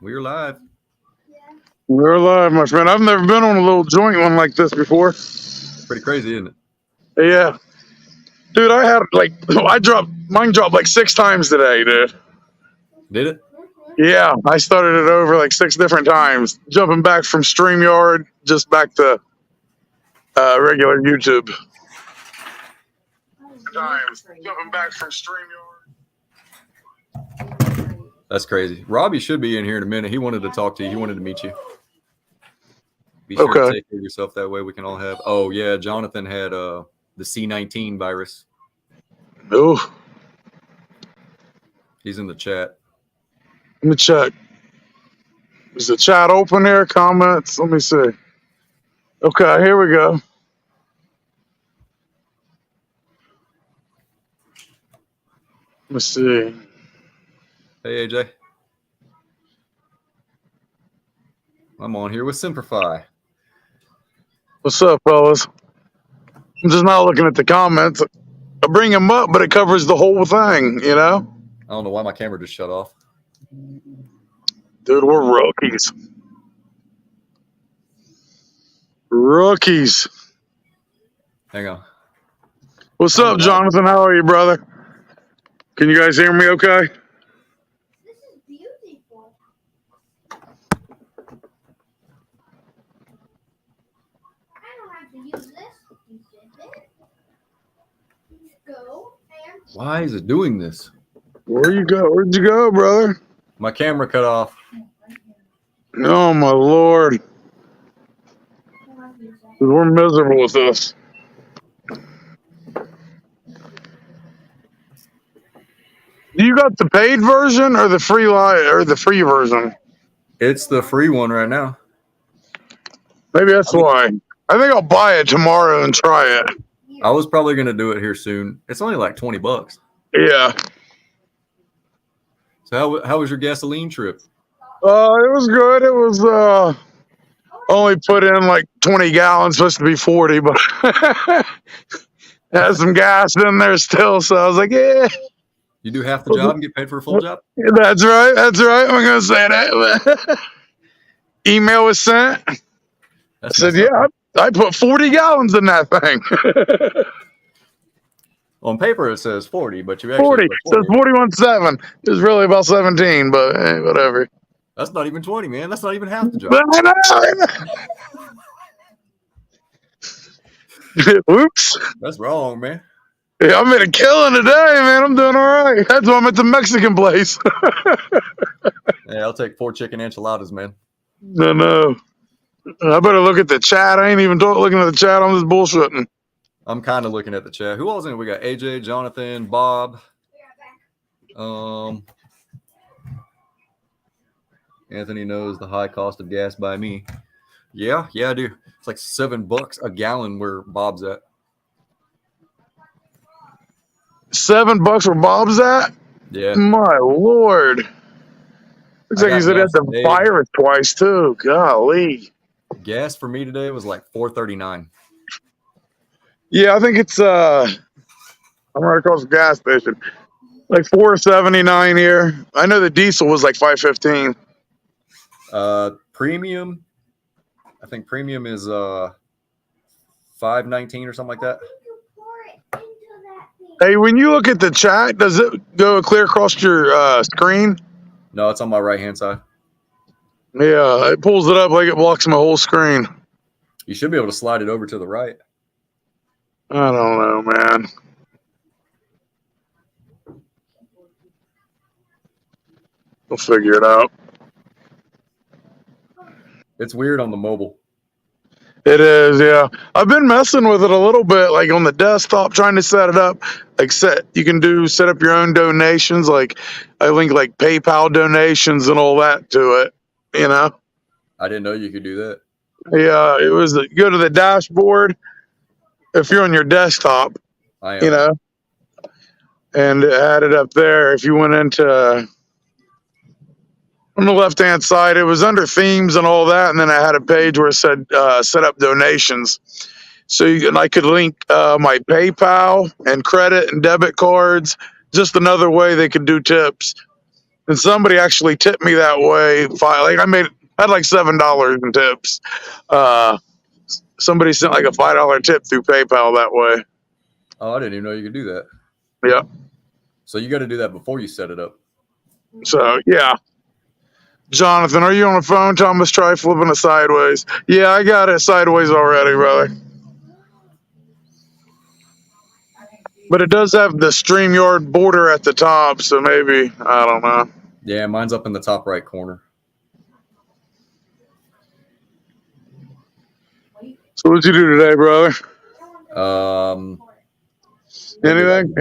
We're live. We're alive, my friend. I've never been on a little joint one like this before. Pretty crazy, isn't it? Yeah. Dude, I had mine dropped like 6 times today, dude. Did it? Yeah, I started it over like 6 different times. Jumping back from StreamYard just back to regular YouTube. Jumping back from StreamYard. That's crazy. Robbie should be in here in a minute. He wanted to talk to you. He wanted to meet you. Be sure to take care of yourself. That way we can all have. Oh, yeah. Jonathan had the C19 virus. Oh. He's in the chat. Let me check. Is the chat open here? Comments? Let me see. Okay, here we go. Let me see. Hey, AJ. I'm on here with Semperfi. What's up, fellas? I'm just not looking at the comments. I bring them up, but it covers the whole thing, you know? I don't know why my camera just shut off. Dude, we're rookies. Rookies. Hang on. What's up, Jonathan? How are you, brother? Can you guys hear me okay? This is beautiful. I don't have to use this. You did it. Go and Why is it doing this? Where'd you go? Where'd you go, brother? My camera cut off. Oh, my Lord. Dude, we're miserable with this. Do you got the paid version or the free version? It's the free one right now. Maybe that's why. I think I'll buy it tomorrow and try it. I was probably going to do it here soon. It's only like $20. Yeah. So how was your gasoline trip? It was good. It was only put in like 20 gallons, supposed to be 40, but had some gas in there still. So I was like, yeah. You do half the job and get paid for a full job? That's right. That's right. I'm going to say that. Email was sent. I said, yeah, I put 40 gallons in that thing. On paper, it says 40, but you actually 40. It says 41.7. It was really about 17, but hey, whatever. That's not even 20, man. That's not even half the job. I know. Oops. That's wrong, man. Yeah, I made a killing today, man. I'm doing all right. That's why I'm at the Mexican place. Yeah, I'll take 4 chicken enchiladas, man. No. I better look at the chat. I ain't even looking at the chat. I'm just bullshitting. I'm kind of looking at the chat. Who else in it? We got AJ, Jonathan, Bob. Anthony knows the high cost of gas by me. Yeah, I do. It's like $7 a gallon where Bob's at. $7 where Bob's at? Yeah. My Lord. Looks like he's had the virus twice too. Golly. Gas for me today was like $4.39. Yeah, I think it's I'm right across the gas station. Like $4.79 here. I know the diesel was like $5.15. Premium. I think premium is $5.19 or something like that. Hey, when you look at the chat, does it go clear across your screen? No, it's on my right-hand side. Yeah, it pulls it up like it blocks my whole screen. You should be able to slide it over to the right. I don't know, man. We'll figure it out. It's weird on the mobile. It is, yeah. I've been messing with it a little bit, like on the desktop, trying to set it up. Like you can set up your own donations. Like I link like PayPal donations and all that to it. You know. I didn't know you could do that. Yeah, it was go to the dashboard. If you're on your desktop, I am. You know, and it had it up there. If you went into on the left-hand side, it was under themes and all that, and then I had a page where it said set up donations. So I could link my PayPal and credit and debit cards. Just another way they could do tips. And somebody actually tipped me that way. Like I had like $7 in tips. Somebody sent like a $5 tip through PayPal that way. Oh, I didn't even know you could do that. Yeah. So you got to do that before you set it up. So yeah. Jonathan, are you on the phone? Thomas, try flipping it sideways. Yeah, I got it sideways already, brother. But it does have the StreamYard border at the top, so maybe, I don't know. Yeah, mine's up in the top right corner. So what'd you do today, brother? Anything?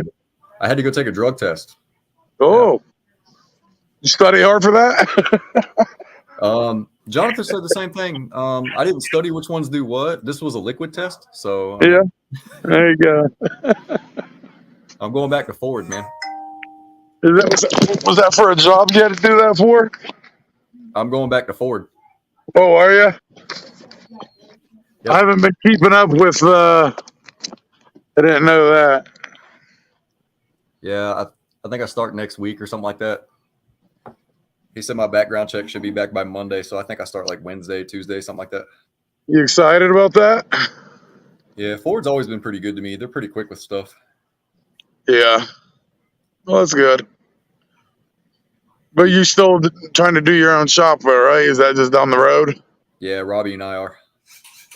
I had to go take a drug test. Oh. You study hard for that? Jonathan said the same thing. I didn't study which ones do what. This was a liquid test, so Yeah. There you go. I'm going back to Ford, man. Was that for a job you had to do that for? I'm going back to Ford. Oh, are you? Yep. I haven't been keeping up with. I didn't know that. Yeah, I think I start next week or something like that. He said my background check should be back by Monday, so I think I start like Wednesday, Tuesday, something like that. You excited about that? Yeah, Ford's always been pretty good to me. They're pretty quick with stuff. Yeah. Well, that's good. But you still trying to do your own shop, though, right? Is that just down the road? Yeah, Robbie and I are.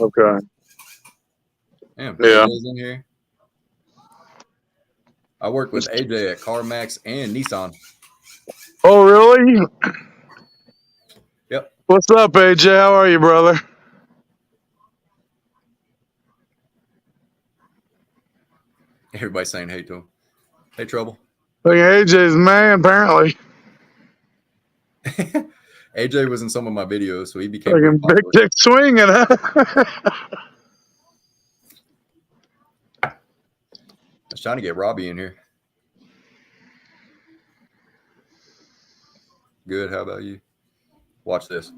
Okay. Damn, Yeah. AJ's in here. I work with AJ at CarMax and Nissan. Oh, really? Yep. What's up, AJ? How are you, brother? Everybody's saying hey to him. Hey, Trouble. Look, AJ's man, apparently. AJ was in some of my videos, so he became Fucking big dick swinging, huh? I was trying to get Robbie in here. Good. How about you? Watch this.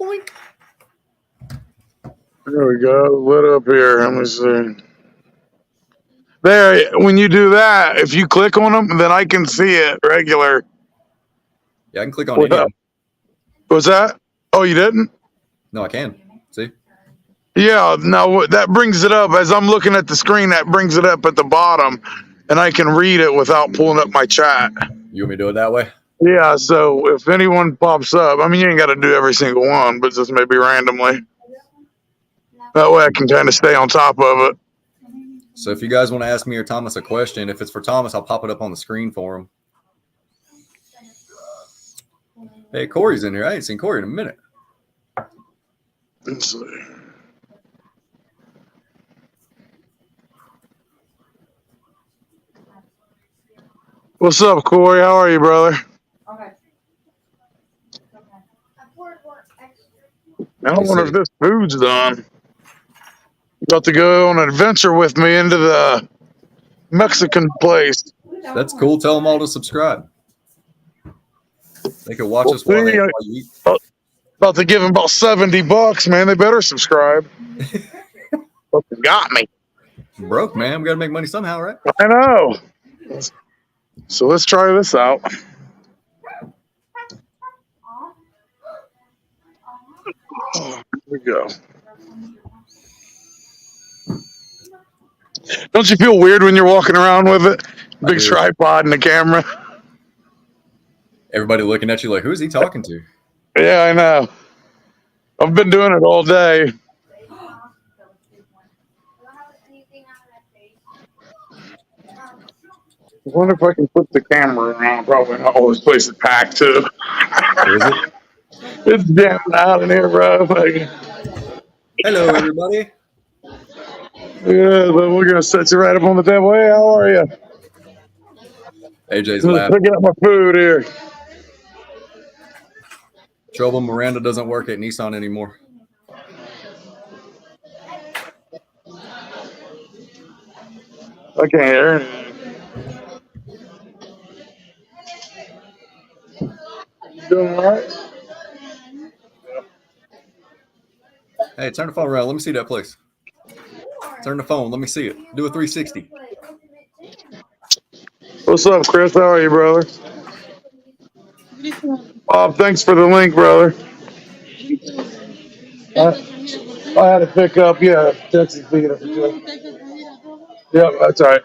Boink. There we go. Lit up here. Let me see. There, when you do that, if you click on them, then I can see it regular. Yeah, I can click on any of them. What's that? Oh, you didn't? No, I can. See? Yeah, no, that brings it up. As I'm looking at the screen, that brings it up at the bottom, and I can read it without pulling up my chat. You want me to do it that way? Yeah, so if anyone pops up, I mean, you ain't got to do every single one, but just maybe randomly. That way I can kind of stay on top of it. So if you guys want to ask me or Thomas a question, if it's for Thomas, I'll pop it up on the screen for him. Hey, Corey's in here. I ain't seen Corey in a minute. Let's see. What's up, Corey? How are you, brother? Okay. I don't wonder if this food's done. About to go on an adventure with me into the Mexican place. That's cool. Tell them all to subscribe. They can watch us while you eat. About to give them about $70, man. They better subscribe. Got me. Broke, man. We got to make money somehow, right? I know. So let's try this out. Oh, here we go. Don't you feel weird when you're walking around with it? Big tripod and the camera. Everybody looking at you like, who's he talking to? Yeah, I know. I've been doing it all day. I wonder if I can put the camera around. Probably not. All this place is packed too. Is it? It's jamming out in here, bro. Like, hello, everybody. Yeah, but we're gonna set you right up on the table. Hey, how are you? AJ's laughing. Picking up my food here. Trouble Miranda doesn't work at Nissan anymore. I can't hear anything. You doing all right? Hey, turn the phone around. Let me see that place. Turn the phone. Let me see it. Do a 360. What's up, Chris? How are you, brother? Bob, thanks for the link, brother. I had to pick up, Texas Theater for sure. Yep, that's all right.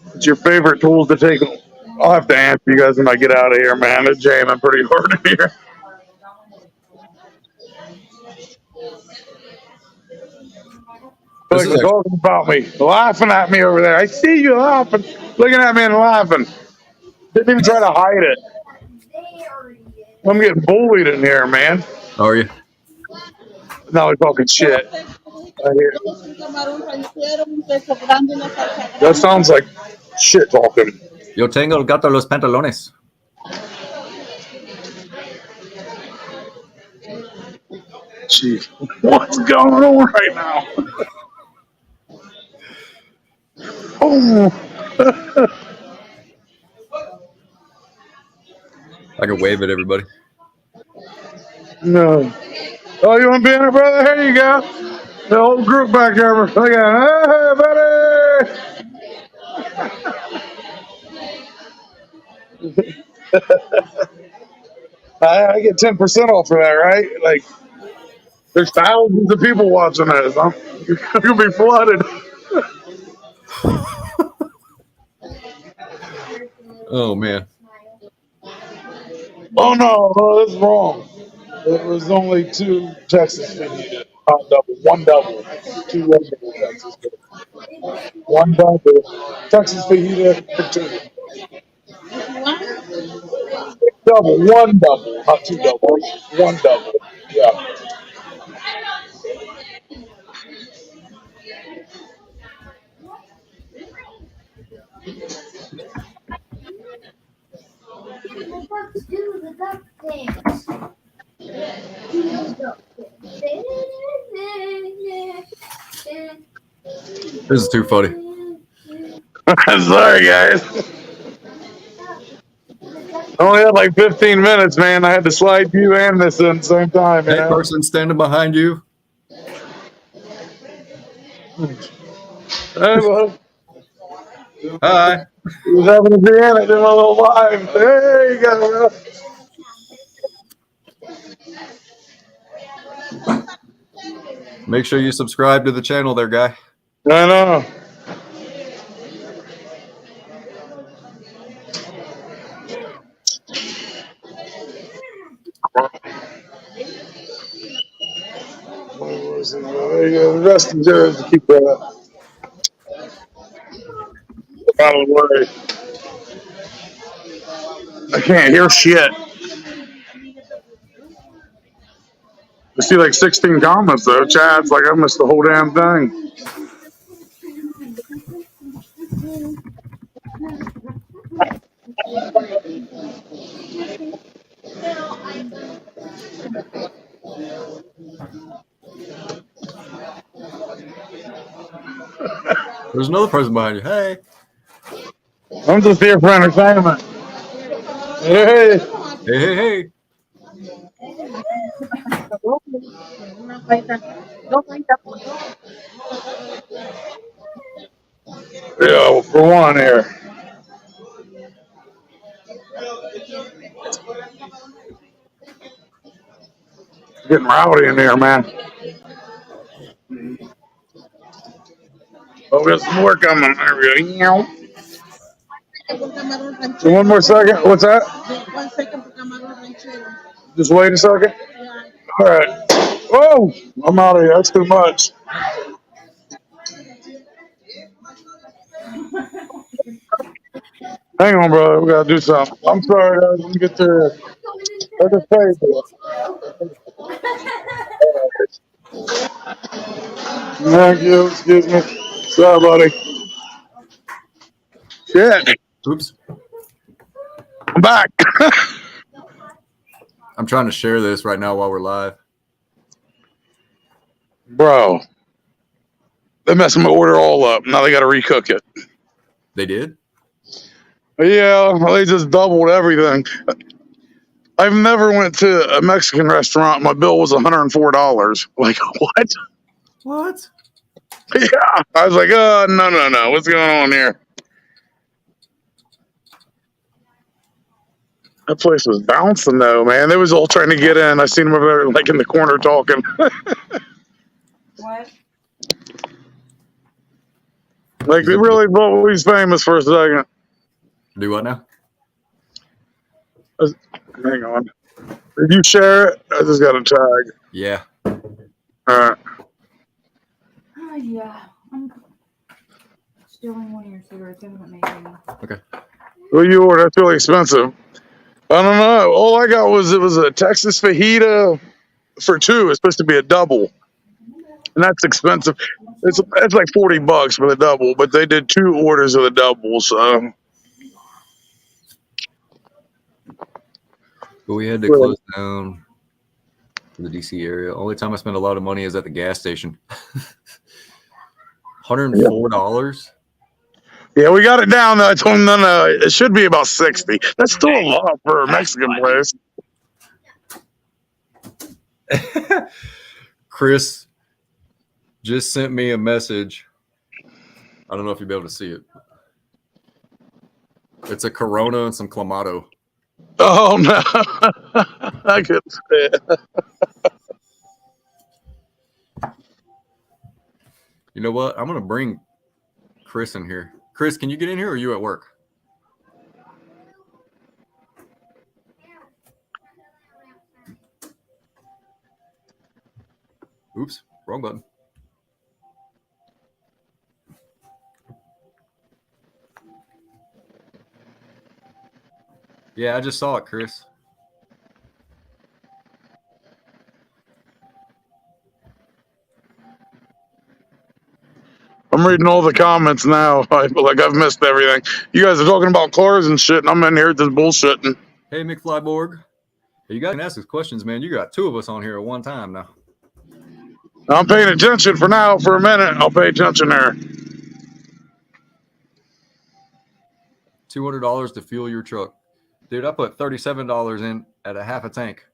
What's your favorite tools to take? I'll have to answer you guys when I get out of here, man. It's jamming pretty hard in here. Like they're talking about me, laughing at me over there. I see you laughing, looking at me and laughing. Didn't even try to hide it. I'm getting bullied in here, man. Are you? Now they're talking shit. I hear. That sounds like shit talking. Yo tengo el gato los pantalones. Jeez, what's going on right now? Oh. I can wave at everybody. No. Oh, you want to be in it, brother? Here you go. The whole group back there. Look at hey, buddy. I get 10% off for that, right? Like, there's thousands of people watching this. You're going to be flooded. Oh, man. Oh, no, that's wrong. There was only 2 Texas fajita. Double. 1 double. 2 regular Texas fajita. 1 double. Texas fajita for 2. Double. 1 double. Not 2 doubles. 1 double. Yeah. Let's do the duck dance. This is too funny. Sorry, guys. I only had like 15 minutes, man. I had to slide you and this in the same time. Hey, person standing behind you. Hey, bud. Hi. He was having a beer and I did my little live. There you go, bro. Make sure you subscribe to the channel there, guy. I know. There you go. The rest is yours to keep that out of the way. I can't hear shit. I see like 16 comments though. Chad's like I missed the whole damn thing. There's another person behind you. Hey. I'm just here for entertainment. Hey. Hey, hey, hey. Yeah, for one here. Getting rowdy in here, man. Oh, we got some more coming. There we go. So 1 more second. What's that? 1 second for camarón ranchero. Just wait a second. All right. Oh, I'm out of here. That's too much. Hang on, brother. We gotta do something. I'm sorry, guys. Let me get there. Let us pay for it. Thank you. Excuse me. Sorry, buddy. Shit. Oops. I'm back. I'm trying to share this right now while we're live. Bro. They messed my order all up. Now they got to recook it. They did? Yeah, they just doubled everything. I've never went to a Mexican restaurant. My bill was $104. Like, what? What? Yeah. I was like, oh, no. What's going on here? That place was bouncing though, man. They was all trying to get in. I seen them over there like in the corner talking. What? Like they really thought we was famous for a second. Do what now? Hang on. Did you share it? I just got a tag. Yeah. Alright. Oh, yeah. I'm stealing one of your cigarettes. I haven't made any. Okay. What you ordered? That's really expensive. I don't know. All I got was it was a Texas fajita for two. It's supposed to be a double. And that's expensive. It's like $40 for the double, but they did 2 orders of the double, so But we had to close down for the DC area. Only time I spend a lot of money is at the gas station. $104. yeah, we got it down though. I told them no, it should be about 60. That's still a lot for a Mexican place. Chris just sent me a message. I don't know if you'll be able to see it. It's a Corona and some Clamato. Oh no. I could say it. You know what? I'm going to bring Chris in here. Chris, can you get in here or are you at work? Oops, wrong button. Yeah, I just saw it, Chris. I'm reading all the comments now. Like I've missed everything. You guys are talking about cars and shit, and I'm in here just bullshitting. Hey, McFlyborg. You guys can ask us questions, man. You got 2 of us on here at one time now. I'm paying attention for now. For a minute, I'll pay attention there. $200 to fuel your truck. Dude, I put $37 in at a half a tank.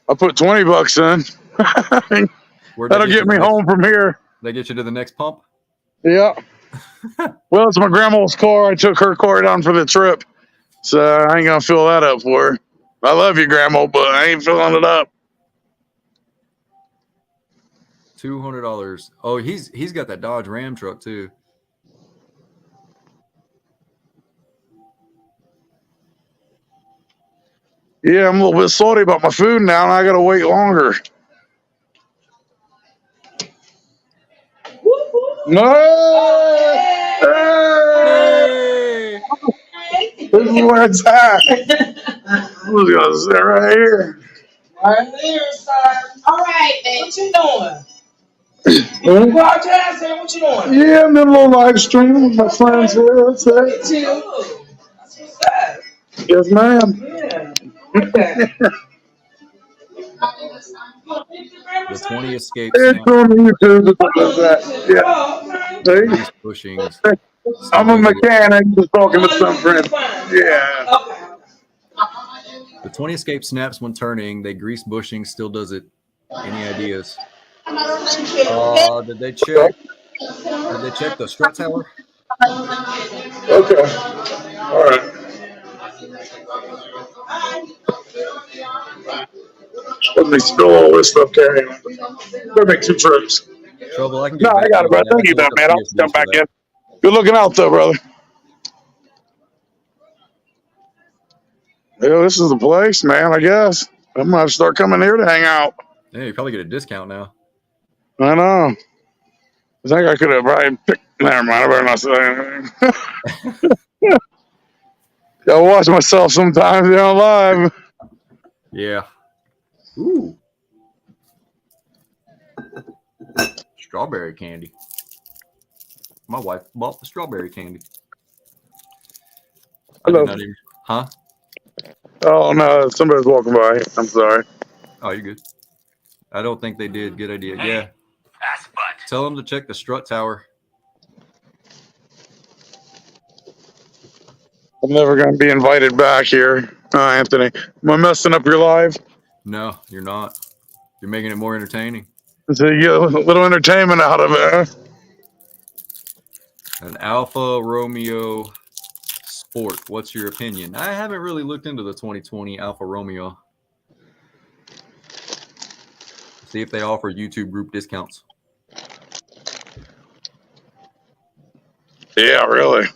I put $20 in. That'll get me home from here. They get you to the next pump? Yeah. Well, it's my grandma's car. I took her car down for the trip. So I ain't going to fill that up for her. I love you, Grandma, but I ain't filling it up. $200. Oh, he's got that Dodge Ram truck too. Yeah, I'm a little bit salty about my food now, and I got to wait longer. No! Hey! This is where it's at. I was going to sit right here. Right there, son. All right, man. What you doing? Podcasting? What you doing? Yeah, I'm in a little live stream with my friends here. That's it. That's what's up. Yes, ma'am. Yeah. Okay. The 20 Escape It's Snap. on YouTube. Yeah. Oh, okay. Grease bushings. I'm a mechanic just talking to some friends. Yeah. Okay. The 20 Escape snaps when turning. They grease bushings. Still does it. Any ideas? Did they check? Did they check the strut tower? Okay. All right. Let me spill all this stuff carrying. Better make 2 trips. Trouble. I can get No, back I got it, to you, bro. Thank you, though, man. I'll jump back in. Good looking out, though, brother. Yeah, this is the place, man, I guess. I'm going to have to start coming here to hang out. Yeah, you probably get a discount now. I know. I think I could have probably picked. Never mind. I better not say anything. Gotta watch myself sometimes, live. Yeah. Ooh. Strawberry candy. My wife bought the strawberry candy. Hello. Huh? Oh, no. Somebody's walking by. I'm sorry. Oh, you're good. I don't think they did. Good idea. Yeah. Tell them to check the strut tower. I'm never going to be invited back here. Anthony, am I messing up your live? No, you're not. You're making it more entertaining. So you get a little entertainment out of it, huh? An Alfa Romeo Sport. What's your opinion? I haven't really looked into the 2020 Alfa Romeo. See if they offer YouTube group discounts. Yeah, really.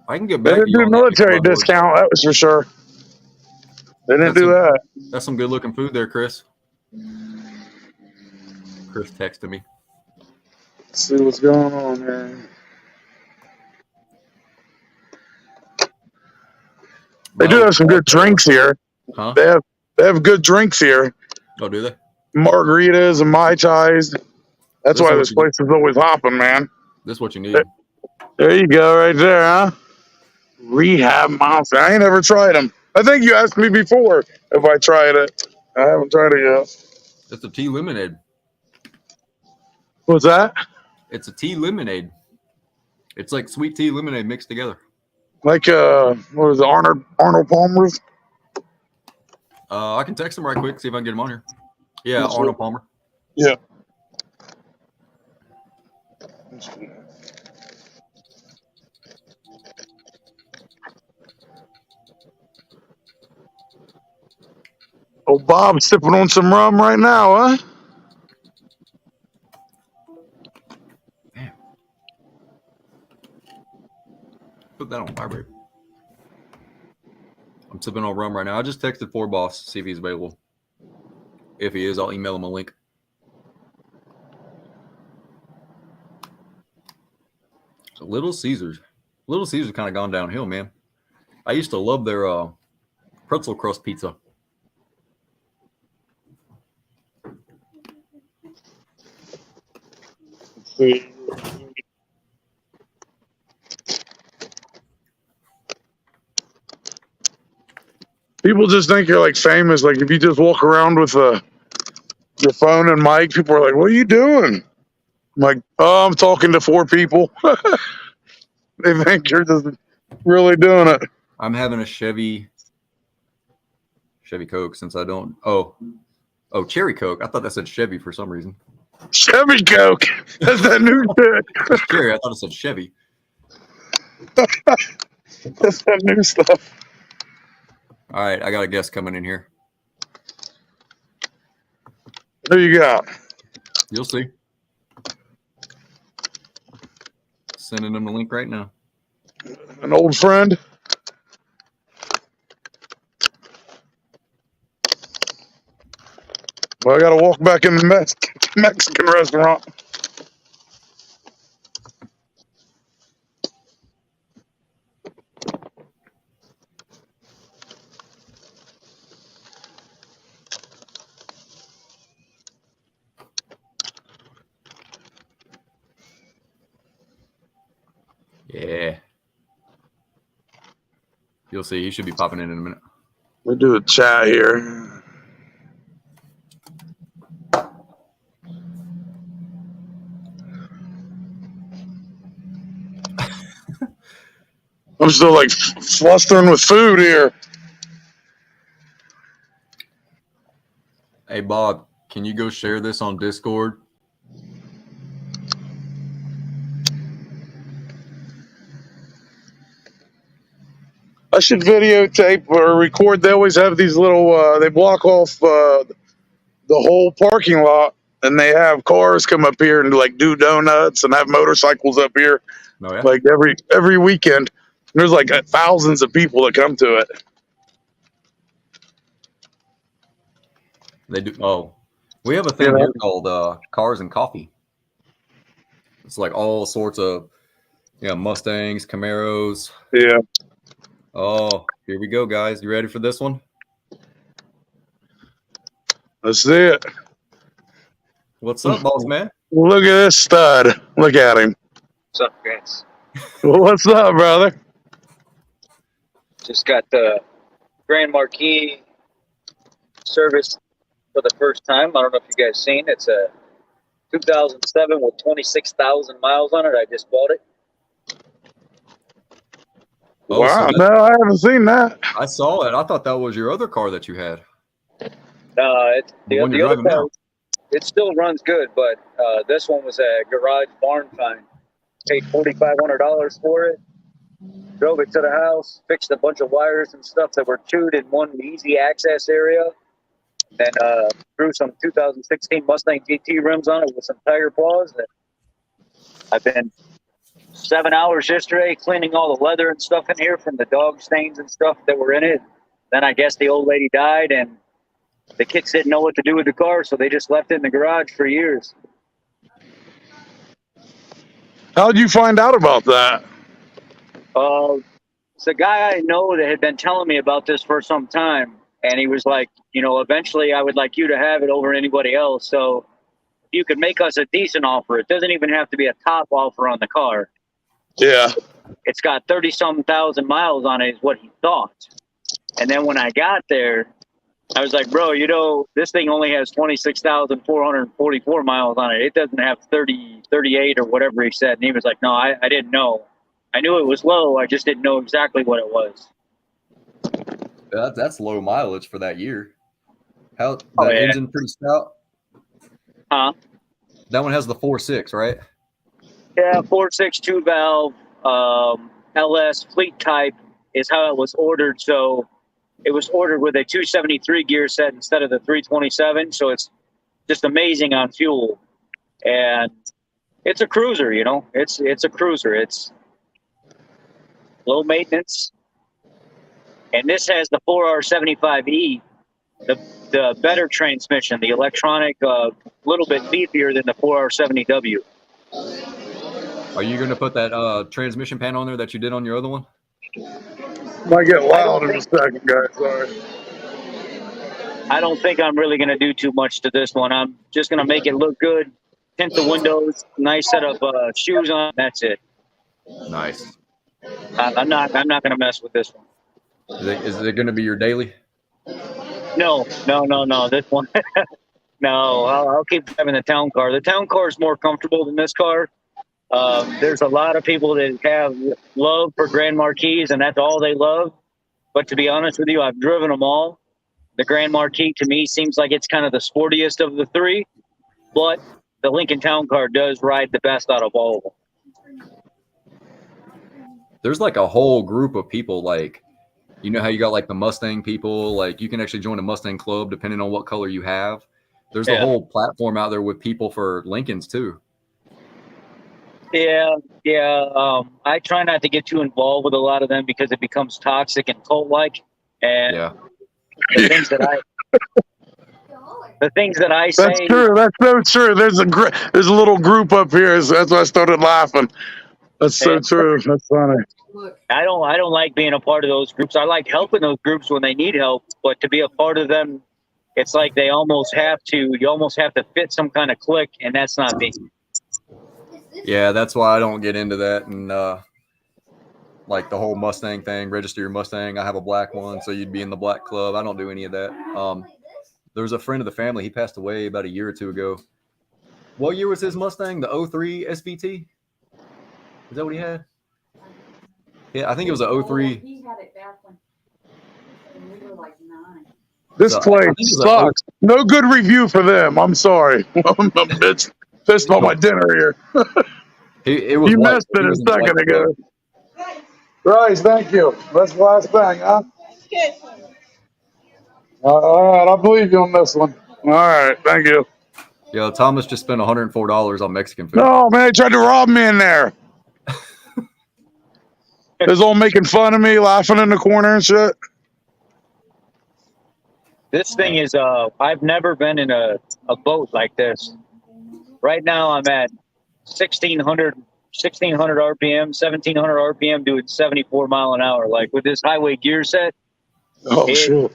I can get They back to didn't you do on that. military discount, that was for sure. They didn't do that. That's some good looking food there, Chris. Chris texted me. Let's see what's going on here. They do have some good drinks here. Huh? They have good drinks here. Oh, do they? Margaritas and Mai Tais. That's why this place is always hopping, man. This is what you need. There you go, right there, huh? Rehab Monster. I ain't ever tried them. I think you asked me before if I tried it. I haven't tried it yet. It's a tea lemonade. What's that? It's a tea lemonade. It's like sweet tea lemonade mixed together. Like what is it, Arnold Palmer's? I can text him right quick, see if I can get him on here. Yeah, What's Arnold it? Palmer. Yeah. Oh, Bob's sipping on some rum right now, huh? Damn. Put that on vibrate. I'm sipping on rum right now. I just texted FordBoss to see if he's available. If he is, I'll email him a link. So Little Caesars. Little Caesars kind of gone downhill, man. I used to love their pretzel crust pizza. Let's see. People just think you're like famous. Like if you just walk around with your phone and mic, people are like, "What are you doing?" I'm like, "Oh, I'm talking to 4 people." They think you're just really doing it. I'm having a Chevy Coke since I don't. Oh, Cherry Coke. I thought that said Chevy for some reason. Chevy Coke. That's that new shit. It's Cherry. I thought it said Chevy. That's that new stuff. All right, I got a guest coming in here. Who you got? You'll see. Sending him the link right now. An old friend? Well, I got to walk back in the Mexican restaurant. Yeah. You'll see. He should be popping in a minute. We'll do a chat here. I'm still like flustering with food here. Hey, Bob, can you go share this on Discord? I should videotape or record. They always have these little, they block off the whole parking lot, and they have cars come up here and like do donuts and have motorcycles up here. No, yeah. Like every weekend. There's like thousands of people that come to it. They do. Oh, we have a thing here called Cars and Coffee. It's like all sorts of, Mustangs, Camaros. Yeah. Oh, here we go, guys. You ready for this one? Let's see it. What's up, boss man? Look at this stud. Look at him. What's up, guys? What's up, brother? Just got the Grand Marquis service for the first time. I don't know if you guys seen. It's a 2007 with 26,000 miles on it. I just bought it. Oh, Wow. so No, I haven't seen that. I saw it. I thought that was your other car that you had. It's The one you're driving now. it still runs good, but this one was a garage barn find. Paid $4,500 for it. Drove it to the house, fixed a bunch of wires and stuff that were chewed in one easy access area. Then threw some 2016 Mustang GT rims on it with some tire claws. And I've been 7 hours yesterday cleaning all the leather and stuff in here from the dog stains and stuff that were in it. Then I guess the old lady died and the kids didn't know what to do with the car, so they just left it in the garage for years. How'd you find out about that? It's a guy I know that had been telling me about this for some time, and he was like, you know, eventually I would like you to have it over anybody else. So if you could make us a decent offer, it doesn't even have to be a top offer on the car. Yeah. It's got 30-something thousand miles on it is what he thought. And then when I got there, I was like, bro, you know, this thing only has 26,444 miles on it. It doesn't have 30, 38 or whatever he said. And he was like, no, I didn't know. I knew it was low. I just didn't know exactly what it was. That's low mileage for that year. How the Oh, yeah. engine pretty stout? Huh? That one has the 4.6, right? Yeah, 4.6 2-valve LS fleet type is how it was ordered. So it was ordered with a 273 gear set instead of the 327. So it's just amazing on fuel. And it's a cruiser, you know. It's a cruiser. It's low maintenance. And this has the 4R75E, the better transmission, the electronic, little bit beefier than the 4R70W. Are you going to put that transmission pan on there that you did on your other one? Might get loud in a second, guys. Sorry. I don't think I'm really going to do too much to this one. I'm just going to make it look good, tint the windows, nice set of shoes on. That's it. Nice. I'm not going to mess with this one. Is it going to be your daily? No. This one, no. I'll keep driving the town car. The town car is more comfortable than this car. There's a lot of people that have love for Grand Marquis, and that's all they love. But to be honest with you, I've driven them all. The Grand Marquis, to me, seems like it's kind of the sportiest of the three. But the Lincoln Town Car does ride the best out of all of them. There's like a whole group of people, like, you know how you got like the Mustang people, like you can actually join a Mustang club depending on what color you have. There's a whole platform out there with people for Lincolns too. Yeah. I try not to get too involved with a lot of them because it becomes toxic and cult-like. And the things that I say. That's true. That's so true. There's a little group up here. So that's why I started laughing. That's so true. That's funny. I don't like being a part of those groups. I like helping those groups when they need help, but to be a part of them, it's like you almost have to fit some kind of clique, and that's not me. Yeah, that's why I don't get into that. And like the whole Mustang thing, register your Mustang. I have a black one, so you'd be in the black club. I don't do any of that. There was a friend of the family. He passed away about a year or two ago. What year was his Mustang? The 03 SVT? Is that what he had? Yeah, I think it was a 03. He had it back when we were like 9. This place sucks. No good review for them. I'm sorry. I'm pissed about my dinner here. You missed it a second ago. Bryce, thank you. That's the last thing, huh? All right, I believe you on this one. All right, thank you. Yo, Thomas just spent $104 on Mexican food. No, man, they tried to rob me in there. They was all making fun of me, laughing in the corner and shit. This thing is, I've never been in a boat like this. Right now I'm at 1,600 RPM, 1,700 RPM doing 74 mile an hour. Like with this highway gear set. Oh, shit.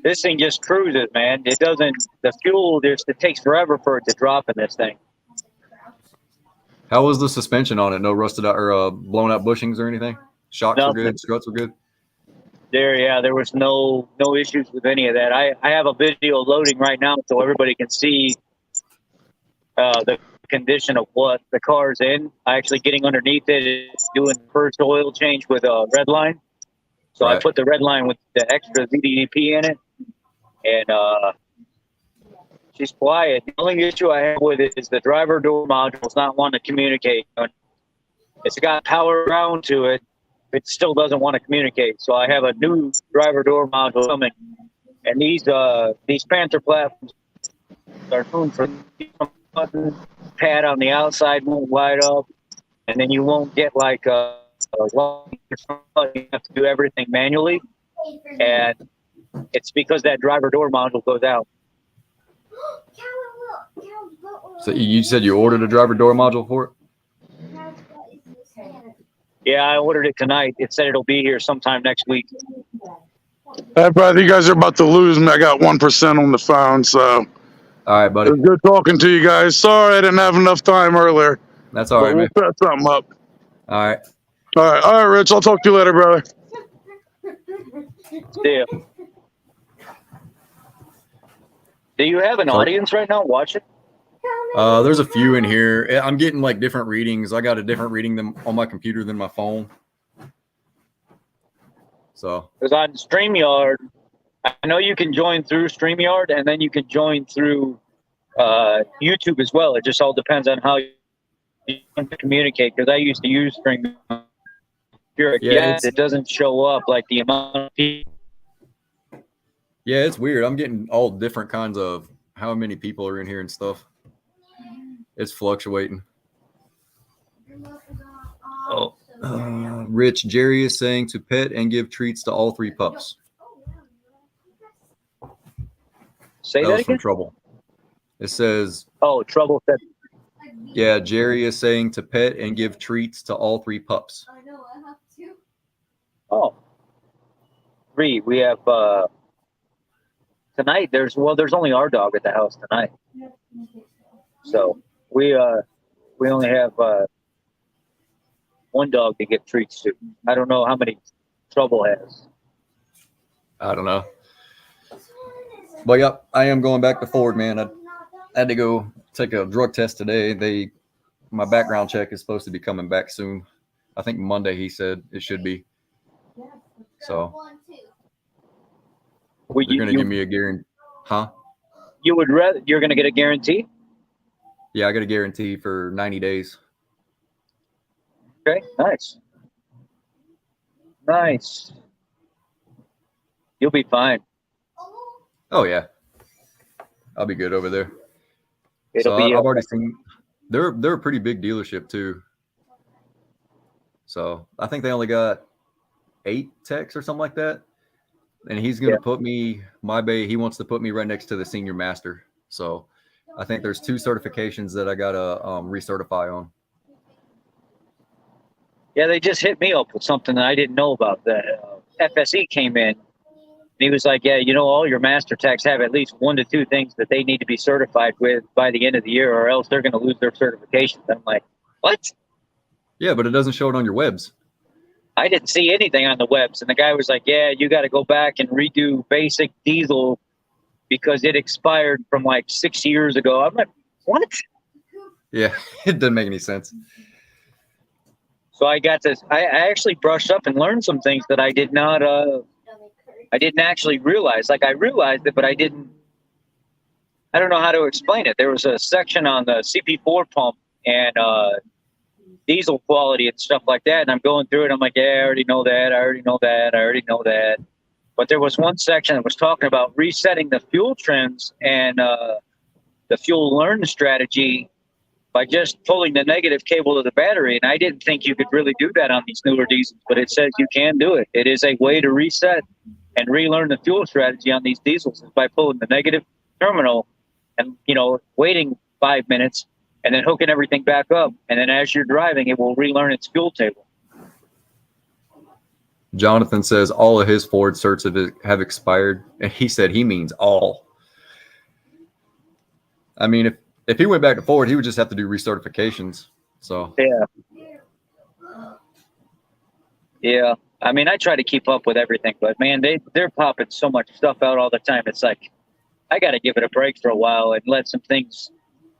This thing just cruises, man. It doesn't, the fuel, it takes forever for it to drop in this thing. How was the suspension on it? No rusted out or blown out bushings or anything? Shocks were good. Struts were good. There was no issues with any of that. I have a video loading right now so everybody can see the condition of what the car's in. Actually getting underneath it, doing the first oil change with a red line. So I put the red line with the extra ZDP in it, and She's quiet. The only issue I have with it is the driver door module's not wanting to communicate. It's got power ground to it. It still doesn't want to communicate. So I have a new driver door module coming. And these Panther platforms are tuned for button pad on the outside won't light up, and then you won't get like you have to do everything manually, and it's because that driver door module goes out. So you said you ordered a driver door module for it? Yeah, I ordered it tonight. It said it'll be here sometime next week. Hey, brother, you guys are about to lose me. I got 1% on the phone, so All right, buddy. it was good talking to you guys. Sorry I didn't have enough time earlier. That's all right, But man. we'll set something up. All right. All right, Rich. I'll talk to you later, brother. See ya. Do you have an audience right now watching? There's a few in here. I'm getting like different readings. I got a different reading on my computer than my phone. So Because on StreamYard, I know you can join through StreamYard, and then you can join through YouTube as well. It just all depends on how you want to communicate. Because I used to use StreamYard. If you're a guest, it doesn't show up like the amount of people. yeah, it's weird. I'm getting all different kinds of how many people are in here and stuff. It's fluctuating. Oh. Rich, Jerry is saying to pet and give treats to all 3 pups. Say That that was from again? Trouble. It says, Oh, Trouble said. yeah, Jerry is saying to pet and give treats to all 3 pups. I know, I have to. Oh. 3. We have tonight. There's only our dog at the house tonight. So we only have 1 dog to give treats to. I don't know how many Trouble has. I don't know. But yep, I am going back to Ford, man. I had to go take a drug test today. My background check is supposed to be coming back soon. I think Monday he said it should be. So Well, they're going to give me a guarantee. Huh? you're going to get a guarantee? Yeah, I got a guarantee for 90 days. Okay, nice. Nice. You'll be fine. Oh, yeah. I'll be good over there. It'll So be. I've already seen. They're a pretty big dealership too. So I think they only got 8 techs or something like that. And he's going to put me, he wants to put me right next to the senior master. So I think there's 2 certifications that I got to recertify on. Yeah, they just hit me up with something that I didn't know about. The FSE came in. And he was like, yeah, all your master techs have at least 1 to 2 things that they need to be certified with by the end of the year, or else they're going to lose their certifications. I'm like, what? Yeah, but it doesn't show it on your webs. I didn't see anything on the webs. And the guy was like, yeah, you got to go back and redo basic diesel because it expired from like 6 years ago. I'm like, what? Yeah, it doesn't make any sense. So I actually brushed up and learned some things that I didn't actually realize. Like I realized it, but I don't know how to explain it. There was a section on the CP4 pump and diesel quality and stuff like that. And I'm going through it. I'm like, yeah, I already know that. But there was one section that was talking about resetting the fuel trims and the fuel learn strategy by just pulling the negative cable to the battery. And I didn't think you could really do that on these newer diesels, but it says you can do it. It is a way to reset and relearn the fuel strategy on these diesels is by pulling the negative terminal and, waiting 5 minutes and then hooking everything back up. And then as you're driving, it will relearn its fuel table. Jonathan says all of his Ford certs have expired. And he said he means all. I mean, if he went back to Ford, he would just have to do recertifications. So Yeah. I mean, I try to keep up with everything, but man, they're popping so much stuff out all the time. It's like, I got to give it a break for a while and let some things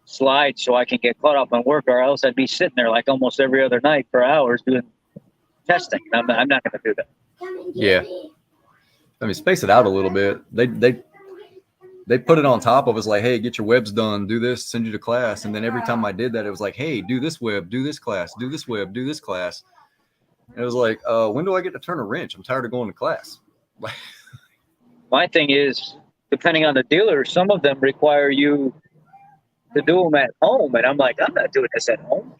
slide so I can get caught up on work, or else I'd be sitting there like almost every other night for hours doing testing. I'm not going to do that. yeah, I mean, space it out a little bit. they put it on top of us like, hey, get your webs done, do this, send you to class. And then every time I did that, it was like, hey, do this web, do this class, do this web, do this class. And it was like, when do I get to turn a wrench? I'm tired of going to class. My thing is, depending on the dealer, some of them require you to do them at home. And I'm like, I'm not doing this at home.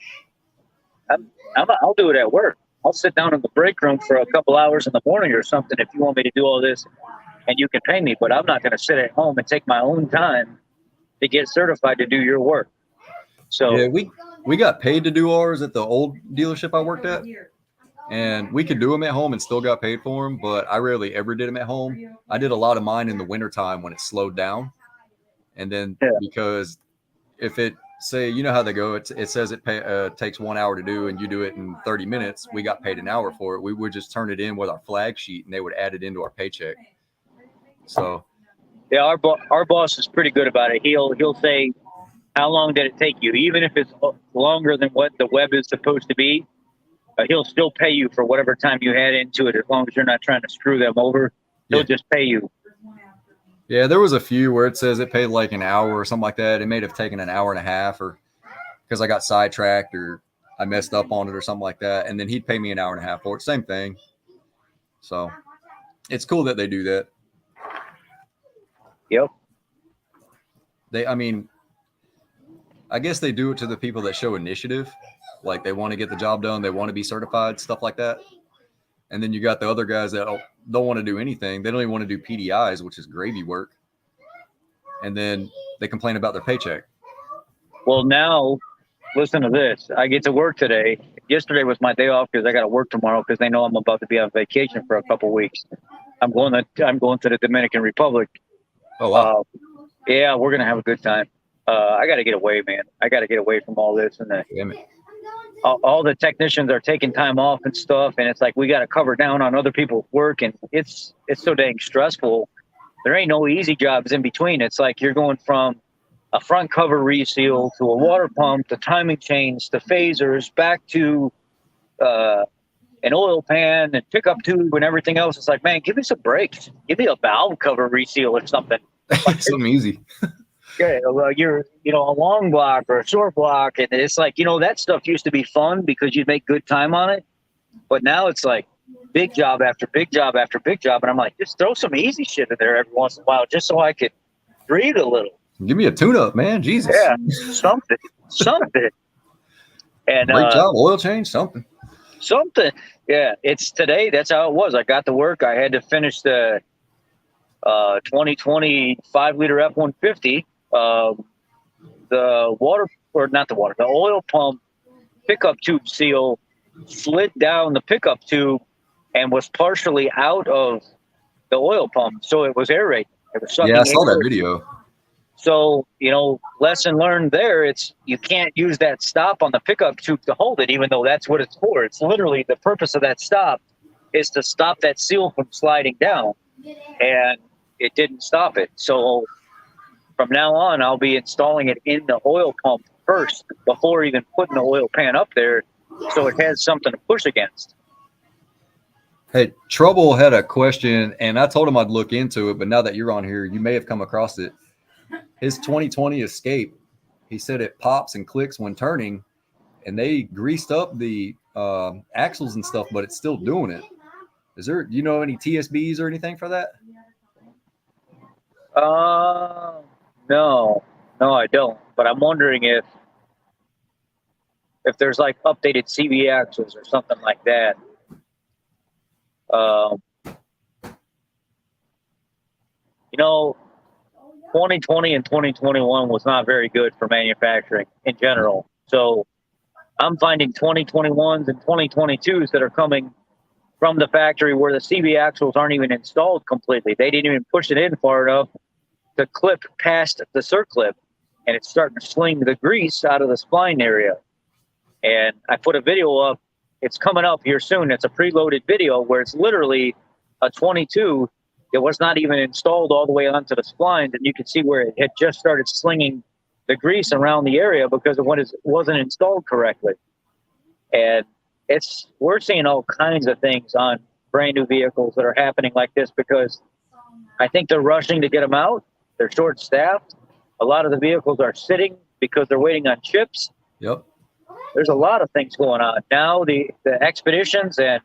I'll do it at work. I'll sit down in the break room for a couple hours in the morning or something if you want me to do all this and you can pay me, but I'm not going to sit at home and take my own time to get certified to do your work. So yeah, we got paid to do ours at the old dealership I worked at, and we could do them at home and still got paid for them, but I rarely ever did them at home. I did a lot of mine in the wintertime when it slowed down. And then because if it say, you know how they go, it says it takes 1 hour to do and you do it in 30 minutes, we got paid an hour for it. We would just turn it in with our flag sheet and they would add it into our paycheck. So yeah, our boss is pretty good about it. He'll say, how long did it take you? Even if it's longer than what the web is supposed to be, he'll still pay you for whatever time you had into it, as long as you're not trying to screw them over. He'll just pay you. Yeah, there was a few where it says it paid like an hour or something like that. It may have taken an hour and a half, or because I got sidetracked or I messed up on it or something like that. And then he'd pay me an hour and a half for it. Same thing. So it's cool that they do that. Yep. I guess they do it to the people that show initiative. Like they want to get the job done. They want to be certified, stuff like that. And then you got the other guys that don't want to do anything. They don't even want to do PDIs, which is gravy work. And then they complain about their paycheck. Well, now, listen to this. I get to work today. Yesterday was my day off because I got to work tomorrow because they know I'm about to be on vacation for a couple weeks. I'm going to the Dominican Republic. Oh, wow. Yeah, we're going to have a good time. I got to get away, man. I got to get away from all this. And all the technicians are taking time off and stuff. And it's like, we got to cover down on other people's work. And it's so dang stressful. There ain't no easy jobs in between. It's like you're going from a front cover reseal to a water pump to timing chains to phasers back to an oil pan and pickup tube and everything else. It's like, man, give me some breaks. Give me a valve cover reseal or something. Something easy. Yeah, well, you're, a long block or a short block. And it's like, that stuff used to be fun because you'd make good time on it. But now it's like big job after big job after big job. And I'm like, just throw some easy shit in there every once in a while just so I could breathe a little. Give me a tune-up, man. Jesus. Yeah, something. And great job, oil change, something. Yeah, it's today. That's how it was. I got to work. I had to finish the 2020 5-liter F-150. The oil pump pickup tube seal slid down the pickup tube and was partially out of the oil pump, so it was aerating. It was sucking. Yeah, I saw that air. video. So, lesson learned there, it's you can't use that stop on the pickup tube to hold it, even though that's what it's for. It's literally the purpose of that stop is to stop that seal from sliding down. And it didn't stop it. So from now on, I'll be installing it in the oil pump first before even putting the oil pan up there, so it has something to push against. Hey, Trouble had a question, and I told him I'd look into it, but now that you're on here, you may have come across it. His 2020 Escape, he said it pops and clicks when turning, and they greased up the axles and stuff, but it's still doing it. Do you know any TSBs or anything for that? No, I don't. But I'm wondering if there's like updated CV axles or something like that. 2020 and 2021 was not very good for manufacturing in general. So I'm finding 2021s and 2022s that are coming from the factory where the CV axles aren't even installed completely. They didn't even push it in far enough to clip past the circlip, and it's starting to sling the grease out of the spline area. And I put a video up. It's coming up here soon. It's a preloaded video where it's literally a 22 that was not even installed all the way onto the splines, and you can see where it had just started slinging the grease around the area because it wasn't installed correctly. And we're seeing all kinds of things on brand new vehicles that are happening like this because I think they're rushing to get them out. They're short staffed. A lot of the vehicles are sitting because they're waiting on chips. Yep. There's a lot of things going on now. The expeditions and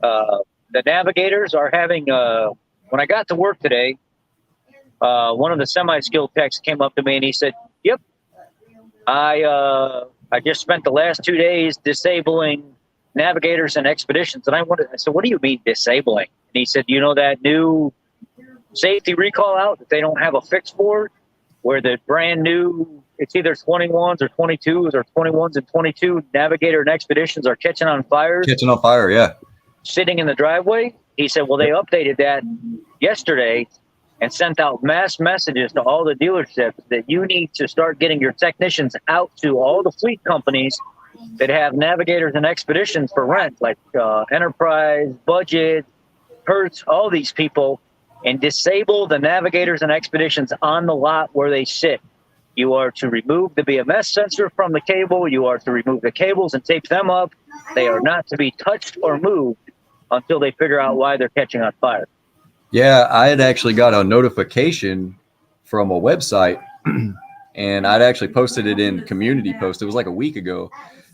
the navigators are having. When I got to work today, one of the semi-skilled techs came up to me and he said, "Yep, I just spent the last 2 days disabling navigators and expeditions." And I said, "What do you mean disabling?" And he said, "You know that new safety recall out that they don't have a fix for, where the brand new, it's either 21s or 22s or 21s and 22 navigator and expeditions are catching on fire." Catching on fire, yeah. Sitting in the driveway. He said, "Well, they updated that yesterday and sent out mass messages to all the dealerships that you need to start getting your technicians out to all the fleet companies that have navigators and expeditions for rent, like Enterprise, Budget, Hertz, all these people, and disable the navigators and expeditions on the lot where they sit. You are to remove the BMS sensor from the cable. You are to remove the cables and tape them up. They are not to be touched or moved until they figure out why they're catching on fire." Yeah, I had actually got a notification from a website, and I'd actually posted it in community post. It was like a week ago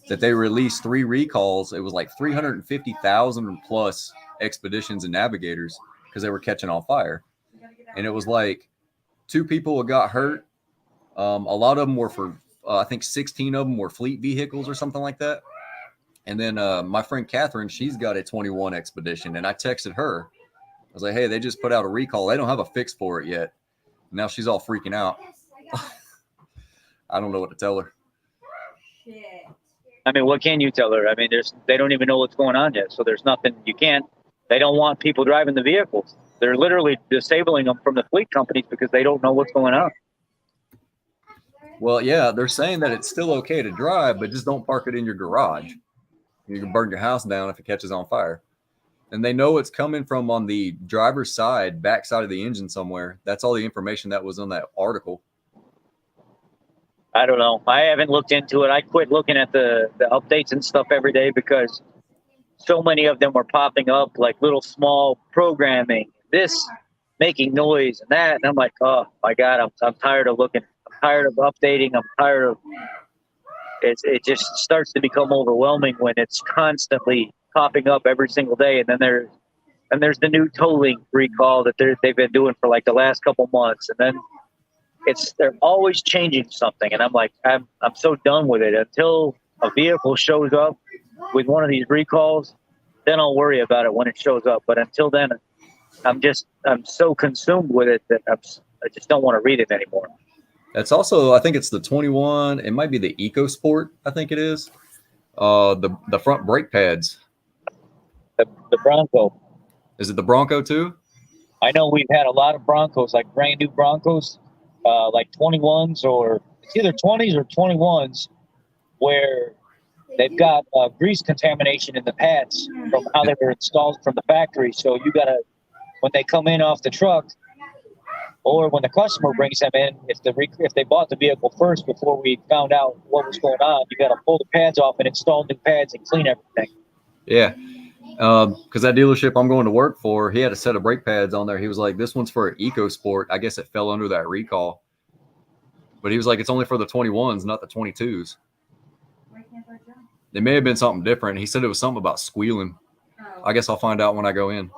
that they released 3 recalls. It was like 350,000 plus expeditions and navigators because they were catching on fire. And it was like 2 people got hurt. A lot of them were for, I think 16 of them were fleet vehicles or something like that. And then my friend Catherine, she's got a 21 expedition, and I texted her. I was like, "Hey, they just put out a recall. They don't have a fix for it yet." Now she's all freaking out. I don't know what to tell her. Shit. I mean, what can you tell her? I mean, they don't even know what's going on yet, so there's nothing you can't. They don't want people driving the vehicles. They're literally disabling them from the fleet companies because they don't know what's going on. Well, yeah, they're saying that it's still okay to drive, but just don't park it in your garage. You can burn your house down if it catches on fire. And they know it's coming from on the driver's side, back side of the engine somewhere. That's all the information that was on that article. I don't know. I haven't looked into it. I quit looking at the updates and stuff every day because so many of them were popping up, like little small programming, this making noise and that. And I'm like, oh my God, I'm tired of looking. I'm tired of updating. I'm tired of it just starts to become overwhelming when it's constantly popping up every single day. And then there's the new tolling recall that they've been doing for like the last couple months. And then they're always changing something. And I'm like, I'm so done with it. Until a vehicle shows up with one of these recalls, then I'll worry about it when it shows up. But until then, I'm so consumed with it that I just don't want to read it anymore. That's also, I think it's the 21. It might be the EcoSport. I think it is. The front brake pads. The Bronco. Is it the Bronco too? I know we've had a lot of Broncos, like brand new Broncos, like 21s, or it's either 20s or 21s, where they've got grease contamination in the pads from how they were installed from the factory. So you gotta, when they come in off the truck, or when the customer brings them in, if they bought the vehicle first before we found out what was going on, you gotta pull the pads off and install new pads and clean everything. Yeah. Because that dealership I'm going to work for, he had a set of brake pads on there. He was like, "This one's for EcoSport." I guess it fell under that recall. But he was like, "It's only for the 21s, not the 22s." It may have been something different. He said it was something about squealing. I guess I'll find out when I go in.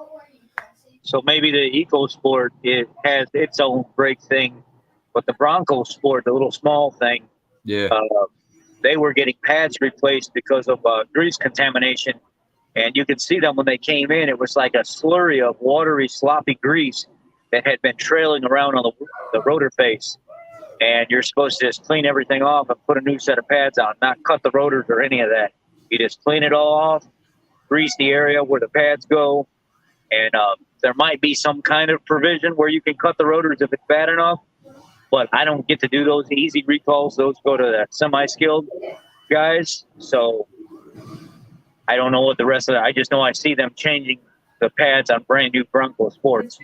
So maybe the EcoSport, it has its own brake thing, but the Bronco Sport, the little small thing, Yeah. they were getting pads replaced because of grease contamination. And you could see them when they came in. It was like a slurry of watery, sloppy grease that had been trailing around on the rotor face. And you're supposed to just clean everything off and put a new set of pads on, not cut the rotors or any of that. You just clean it all off, grease the area where the pads go, and there might be some kind of provision where you can cut the rotors if it's bad enough. But I don't get to do those easy recalls. Those go to the semi-skilled guys. So I don't know what the rest of that. I just know I see them changing the pads on brand new Bronco Sports.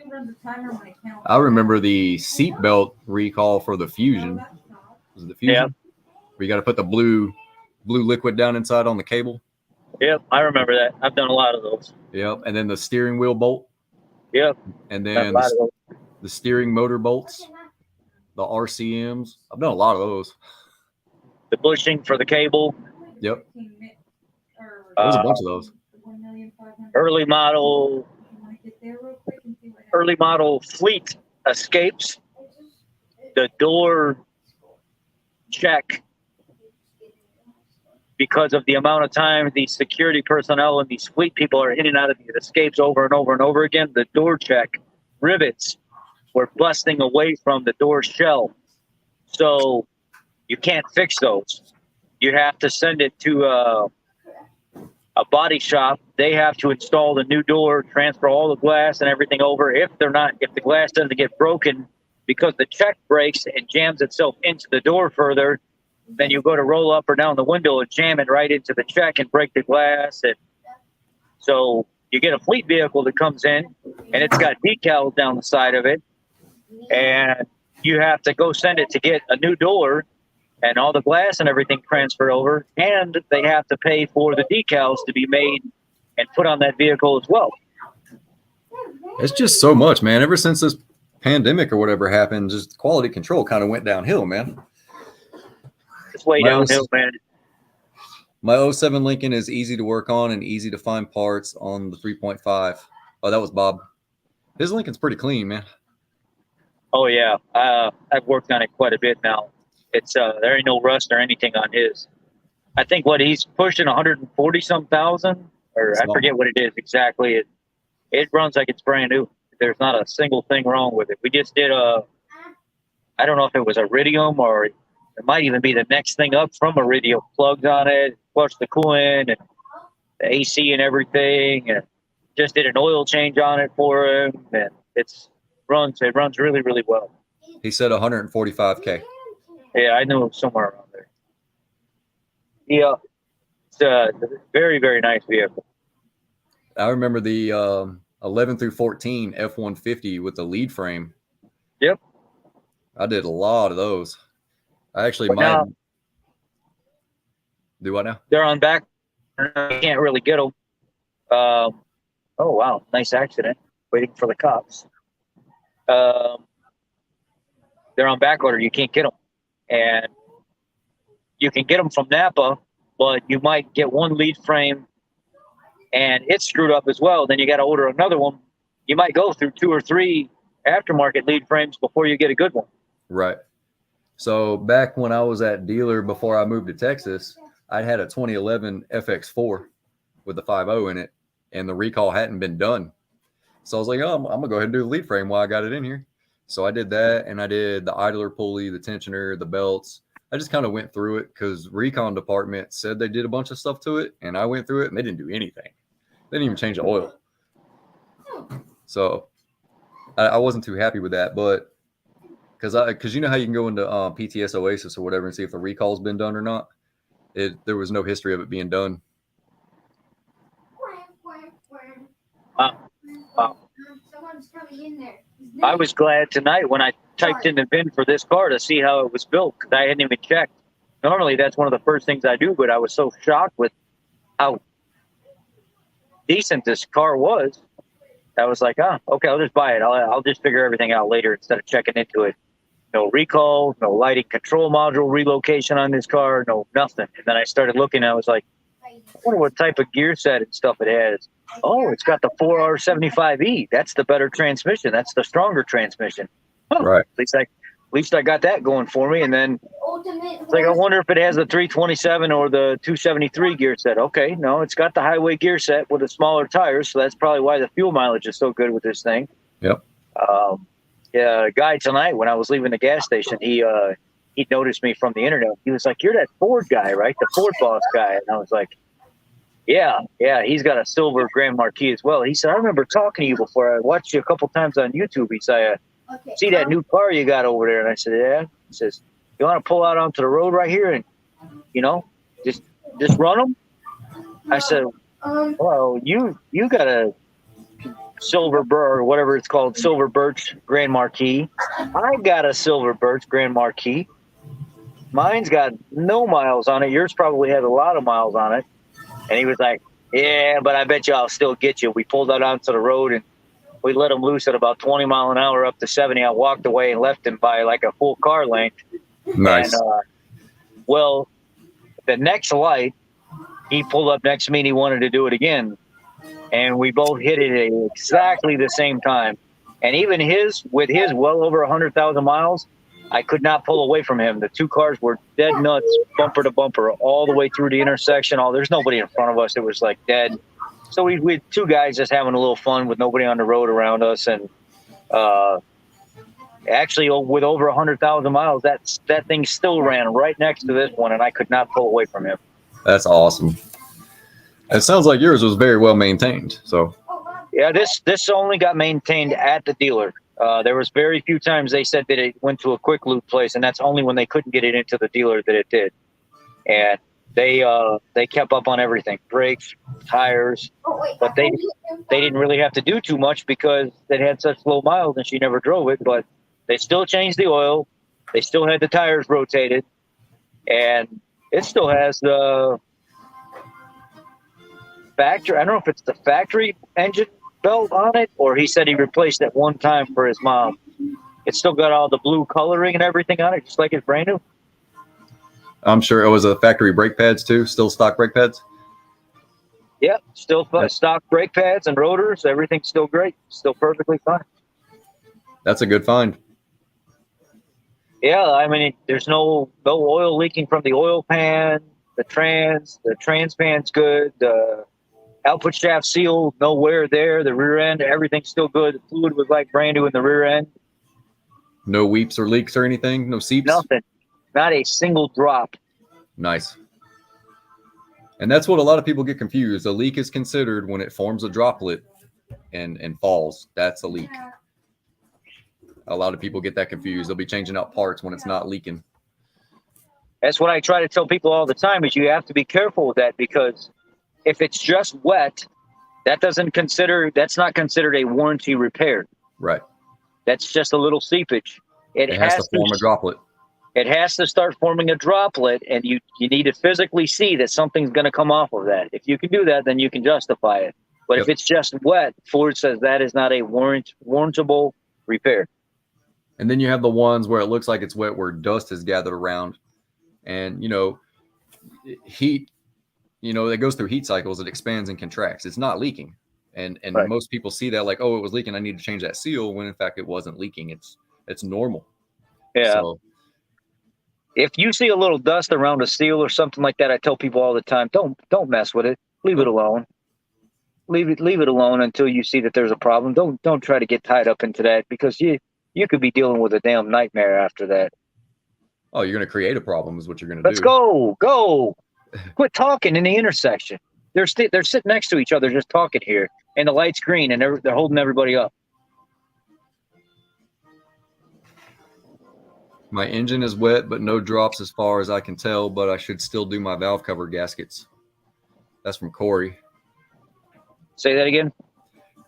I remember the seatbelt recall for the Fusion. Was it the Fusion? Yeah. Where you got to put the blue liquid down inside on the cable. Yep, I remember that. I've done a lot of those. Yep. And then the steering wheel bolt. Yep. And Done a then lot of those. the the steering motor bolts, the RCMs. I've done a lot of those. The bushing for the cable. Yep. There was a bunch of those. Early model fleet escapes. The door check, because of the amount of time these security personnel and these fleet people are in and out of these escapes over and over and over again, the door check rivets were busting away from the door shell. So you can't fix those. You have to send it to a body shop. They have to install the new door, transfer all the glass and everything over. If the glass doesn't get broken because the check breaks and jams itself into the door further, then you go to roll up or down the window and jam it right into the check and break the glass. And so you get a fleet vehicle that comes in and it's got decals down the side of it, and you have to go send it to get a new door and all the glass and everything transferred over, and they have to pay for the decals to be made and put on that vehicle as well. It's just so much, man. Ever since this pandemic or whatever happened, just quality control kind of went downhill, man. It's way downhill, man. My 07 Lincoln is easy to work on and easy to find parts on the 3.5. Oh, that was Bob. His Lincoln's pretty clean, man. Oh, yeah. I've worked on it quite a bit now. It's there ain't no rust or anything on his. I think he's pushing 140-some thousand, or I forget what it is exactly. It runs like it's brand new. There's not a single thing wrong with it. We just did I don't know if it was Iridium or it might even be the next thing up from Iridium. Plugs on it, flushed the coolant and the AC and everything, and just did an oil change on it for him, and it runs really, really well. He said 145K. Yeah, I knew it was somewhere around there. Yeah, it's a very, very nice vehicle. I remember the 11 through 14 F-150 with the lead frame. Yep. I did a lot of those. I actually might do what now? They're on back. You can't really get them. Oh, wow. Nice accident. Waiting for the cops. They're on back order. You can't get them. And you can get them from Napa, but you might get one lead frame and it's screwed up as well. Then you got to order another one. You might go through 2 or 3 aftermarket lead frames before you get a good one. Right. So back when I was at dealer before I moved to Texas, I had a 2011 FX4 with the 5.0 in it, and the recall hadn't been done. So I was like, oh, I'm going to go ahead and do the lead frame while I got it in here. So I did that, and I did the idler pulley, the tensioner, the belts. I just kind of went through it because recon department said they did a bunch of stuff to it, and I went through it, and they didn't do anything. They didn't even change the oil. So I wasn't too happy with that, but because you know how you can go into PTS Oasis or whatever and see if the recall's been done or not. There was no history of it being done. Wow. I was glad tonight when I typed in the VIN for this car to see how it was built, because I hadn't even checked. Normally, that's one of the first things I do, but I was so shocked with how decent this car was. I was like, okay, I'll just buy it. I'll just figure everything out later instead of checking into it. No recall, no lighting control module relocation on this car, no nothing. And then I started looking, and I was like, I wonder what type of gear set and stuff it has. Oh, it's got the 4R75E. That's the better transmission. That's the stronger transmission. Huh. Right. At least I got that going for me. And then it's like, I wonder if it has the 327 or the 273 gear set. Okay, no, it's got the highway gear set with the smaller tires, so that's probably why the fuel mileage is so good with this thing. Yep. Yeah, a guy tonight when I was leaving the gas station, he noticed me from the internet. He was like, "You're that Ford guy, right? The Ford boss guy." And I was like, Yeah. He's got a silver Grand Marquis as well. He said, "I remember talking to you before. I watched you a couple times on YouTube." He said, "See that new car you got over there?" And I said, "Yeah." He says, "You want to pull out onto the road right here and, just run them?" I said, "Well, you got a silver or whatever it's called, silver birch Grand Marquis. I got a silver birch Grand Marquis. Mine's got no miles on it. Yours probably has a lot of miles on it." And he was like, "Yeah, but I bet you I'll still get you." We pulled out onto the road and we let him loose at about 20 mile an hour up to 70. I walked away and left him by like a full car length. Nice. And, well, the next light, he pulled up next to me and he wanted to do it again. And we both hit it at exactly the same time. And even with his well over 100,000 miles, I could not pull away from him. The two cars were dead nuts, bumper to bumper, all the way through the intersection. There's nobody in front of us. It was like dead. So we had two guys just having a little fun with nobody on the road around us. And actually, with over 100,000 miles, that thing still ran right next to this one, and I could not pull away from him. That's awesome. It sounds like yours was very well maintained. So yeah, this only got maintained at the dealer. There was very few times they said that it went to a quick lube place, and that's only when they couldn't get it into the dealer that it did. And they kept up on everything, brakes, tires, but they didn't really have to do too much because they had such low miles and she never drove it. But they still changed the oil, they still had the tires rotated, and it still has the factory. I don't know if it's the factory engine belt on it, or he said he replaced it one time for his mom. It's still got all the blue coloring and everything on it, just like it's brand new. I'm sure it was a factory brake pads too, still stock brake pads. Yeah, still stock brake pads and rotors. Everything's still great, still perfectly fine. That's a good find. Yeah, I mean, there's no oil leaking from the oil pan. The trans pan's good. The output shaft seal, no wear there. The rear end, everything's still good. The fluid was like brand new in the rear end. No weeps or leaks or anything? No seeps? Nothing. Not a single drop. Nice. And that's what a lot of people get confused. A leak is considered when it forms a droplet and falls. That's a leak. A lot of people get that confused. They'll be changing out parts when it's not leaking. That's what I try to tell people all the time, is you have to be careful with that, because if it's just wet, that's not considered a warranty repair. Right. That's just a little seepage. It has to form a droplet. It has to start forming a droplet, and you need to physically see that something's going to come off of that. If you can do that, then you can justify it. But if it's just wet, Ford says that is not a warrantable repair. And then you have the ones where it looks like it's wet, where dust is gathered around. And, heat, it goes through heat cycles. It expands and contracts. It's not leaking. And Right. Most people see that like, oh, it was leaking, I need to change that seal, when in fact it wasn't leaking. It's normal. Yeah. So, if you see a little dust around a seal or something like that, I tell people all the time, don't mess with it. Leave it alone. Leave it alone until you see that there's a problem. Don't try to get tied up into that, because you could be dealing with a damn nightmare after that. oh, you're going to create a problem is what you're going to do. Let's go. Quit talking in the intersection. They're sitting next to each other just talking here, and the light's green, and they're holding everybody up. My engine is wet, but no drops as far as I can tell, but I should still do my valve cover gaskets. That's from Corey. Say that again.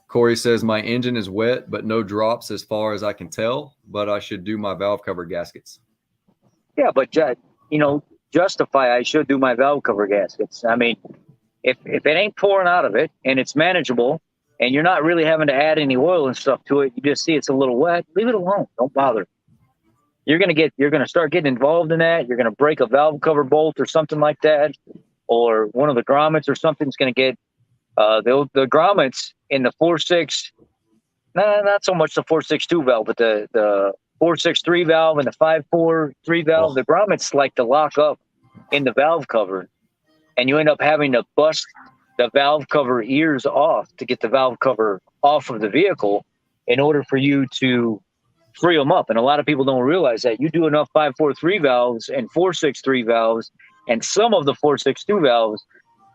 Corey says, my engine is wet, but no drops as far as I can tell, but I should do my valve cover gaskets. Yeah, but justify I should do my valve cover gaskets. I mean, if it ain't pouring out of it and it's manageable and you're not really having to add any oil and stuff to it, you just see it's a little wet, leave it alone. Don't bother. You're gonna start getting involved in that. You're gonna break a valve cover bolt or something like that, or one of the grommets or something's gonna get the grommets in the 4.6. Not so much the 4.62 valve, but the 4.63 valve and the 5.43 valve. The grommets like to lock up in the valve cover, and you end up having to bust the valve cover ears off to get the valve cover off of the vehicle in order for you to free them up. And a lot of people don't realize that. You do enough 5.43 valves and 4.63 valves and some of the 4.62 valves,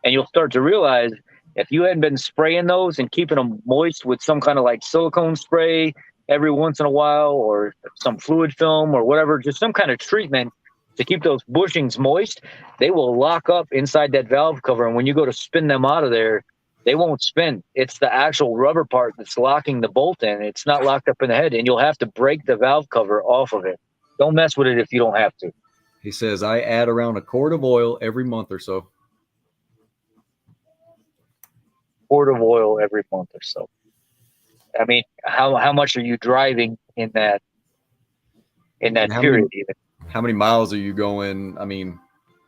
and you'll start to realize, if you hadn't been spraying those and keeping them moist with some kind of like silicone spray every once in a while, or some fluid film or whatever, just some kind of treatment to keep those bushings moist, they will lock up inside that valve cover. And when you go to spin them out of there, they won't spin. It's the actual rubber part that's locking the bolt in. It's not locked up in the head, and you'll have to break the valve cover off of it. Don't mess with it if you don't have to. He says, I add around a quart of oil every month or so. Quart of oil every month or so. I mean, how much are you driving in that And how period, many, even how many miles are you going? I mean,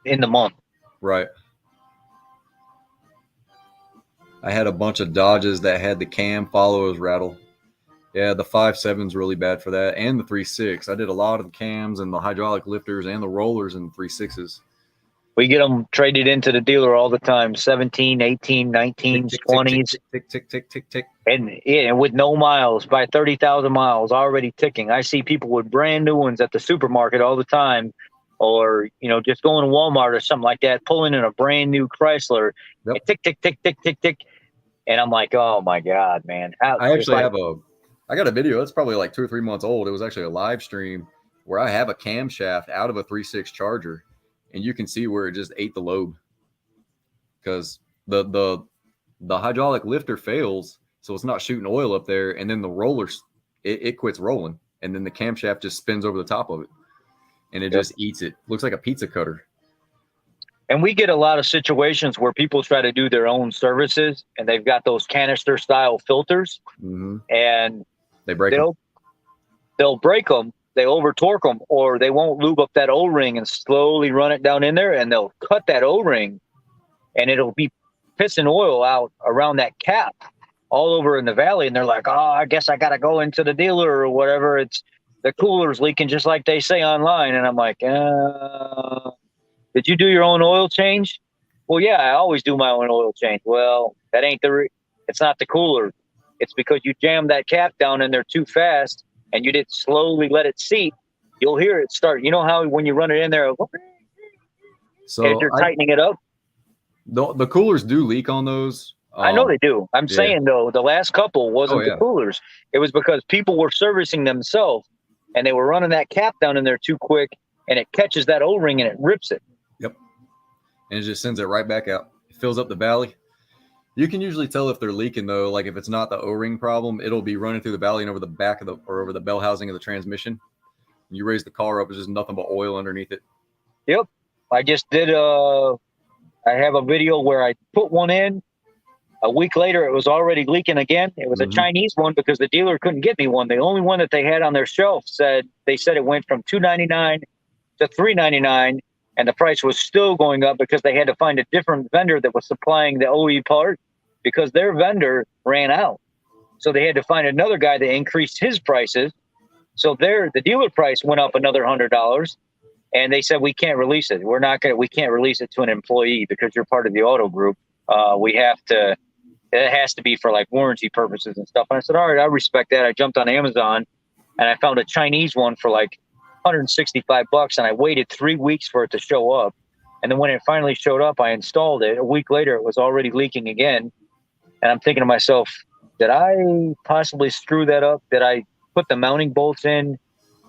in the month? right. I had a bunch of Dodges that had the cam followers rattle. Yeah, the 5.7's really bad for that, and the 3.6. I did a lot of the cams and the hydraulic lifters and the rollers in the 3.6s. We get them traded into the dealer all the time, 17, 18, 19s, Tick, tick, tick, 20s. tick, tick, tick, tick, tick, tick. And with no miles, by 30,000 miles already ticking. I see people with brand new ones at the supermarket all the time, or just going to Walmart or something like that, pulling in a brand new Chrysler. Yep. And tick, tick, tick, tick, tick, tick. And I'm like, oh my God, man. I actually I got a video. It's probably like 2 or 3 months old. It was actually a live stream where I have a camshaft out of a 3.6 Charger, and you can see where it just ate the lobe because the hydraulic lifter fails, so it's not shooting oil up there, and then the rollers it quits rolling, and then the camshaft just spins over the top of it, and it just eats it. Looks like a pizza cutter. And we get a lot of situations where people try to do their own services, and they've got those canister style filters, and they break them. They'll break them, they over torque them, or they won't lube up that O-ring and slowly run it down in there, and they'll cut that O-ring, and it'll be pissing oil out around that cap all over in the valley. And they're like, oh, I guess I got to go into the dealer or whatever. It's the cooler's leaking just like they say online. And I'm like, did you do your own oil change? Well, yeah, I always do my own oil change. Well, that ain't it's not the cooler. It's because you jammed that cap down in there too fast and you didn't slowly let it seat. You'll hear it start. You know how when you run it in there, so you're tightening it up? The coolers do leak on those. I know they do. I'm saying, though, the last couple wasn't the coolers. It was because people were servicing themselves and they were running that cap down in there too quick, and it catches that O-ring and it rips it. Yep. And it just sends it right back out. It fills up the valley. You can usually tell if they're leaking, though. Like if it's not the O-ring problem, it'll be running through the valley and over the back of over the bell housing of the transmission. You raise the car up, it's just nothing but oil underneath it. Yep. I just did I have a video where I put one in. A week later, it was already leaking again. It was a Chinese one because the dealer couldn't get me one. The only one that they had on their shelf said it went from $299 to $399, and the price was still going up because they had to find a different vendor that was supplying the OE part because their vendor ran out. So they had to find another guy that increased his prices. So the dealer price went up another $100. And they said, we can't release it. We can't release it to an employee because you're part of the auto group. It has to be for like warranty purposes and stuff. And I said, all right, I respect that. I jumped on Amazon and I found a Chinese one for like $165. And I waited 3 weeks for it to show up. And then when it finally showed up, I installed it. A week later, it was already leaking again. And I'm thinking to myself, did I possibly screw that up? Did I put the mounting bolts in?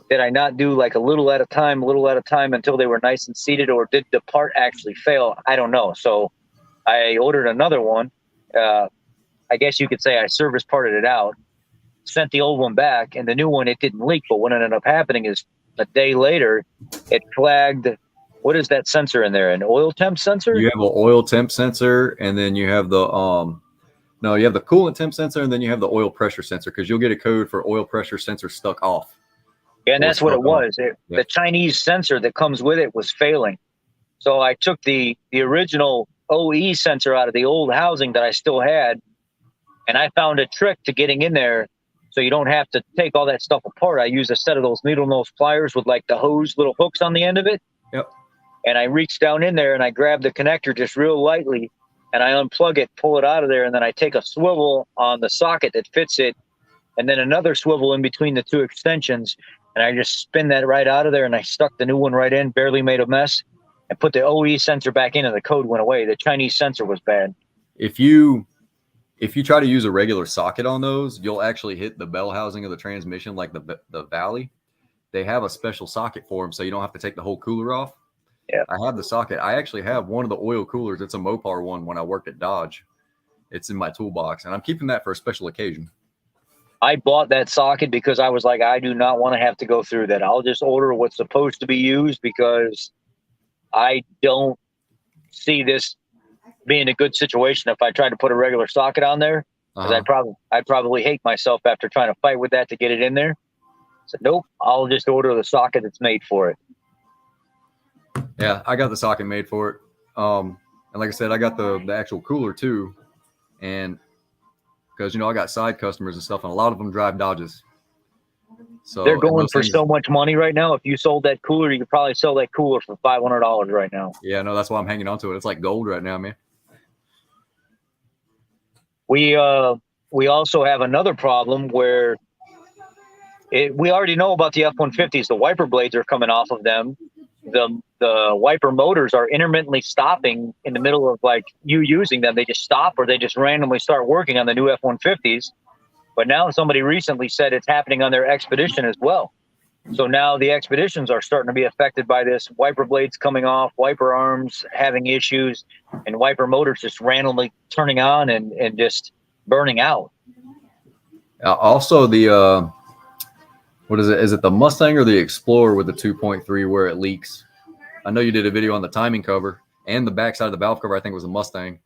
Did I not do like a little at a time until they were nice and seated, or did the part actually fail? I don't know. So I ordered another one. I guess you could say I service parted it out, sent the old one back, and the new one, it didn't leak. But what ended up happening is a day later, it flagged. What is that sensor in there? An oil temp sensor? You have an oil temp sensor, and then you have the you have the coolant temp sensor, and then you have the oil pressure sensor because you'll get a code for oil pressure sensor stuck off. Yeah, and that's what it was. The Chinese sensor that comes with it was failing. So I took the original OE sensor out of the old housing that I still had, and I found a trick to getting in there so you don't have to take all that stuff apart. I used a set of those needle nose pliers with like the hose little hooks on the end of it. Yep. And I reached down in there and I grabbed the connector just real lightly and I unplug it, pull it out of there, and then I take a swivel on the socket that fits it and then another swivel in between the two extensions. And I just spin that right out of there, and I stuck the new one right in, barely made a mess, and put the OE sensor back in, and the code went away. The Chinese sensor was bad. If you try to use a regular socket on those, you'll actually hit the bell housing of the transmission, like the valley. They have a special socket for them, so you don't have to take the whole cooler off. Yeah, I have the socket. I actually have one of the oil coolers. It's a Mopar one when I worked at Dodge. It's in my toolbox, and I'm keeping that for a special occasion. I bought that socket because I was like, I do not want to have to go through that. I'll just order what's supposed to be used because I don't see this being a good situation if I try to put a regular socket on there. because I'd probably hate myself after trying to fight with that to get it in there. So nope, I'll just order the socket that's made for it. Yeah, I got the socket made for it. And like I said, I got the actual cooler too. And because, I got side customers and stuff, and a lot of them drive Dodges. So they're going for so much money right now. If you sold that cooler, you could probably sell that cooler for $500 right now. Yeah, no, that's why I'm hanging on to it. It's like gold right now, man. We also have another problem where we already know about the F-150s. The wiper blades are coming off of them. The wiper motors are intermittently stopping in the middle of like you using them. They just stop or they just randomly start working on the new F-150s. But now somebody recently said it's happening on their Expedition as well. So now the Expeditions are starting to be affected by this. Wiper blades coming off, wiper arms having issues, and wiper motors just randomly turning on and just burning out. Also, the what is it? Is it the Mustang or the Explorer with the 2.3 where it leaks? I know you did a video on the timing cover and the backside of the valve cover. I think was the Mustang.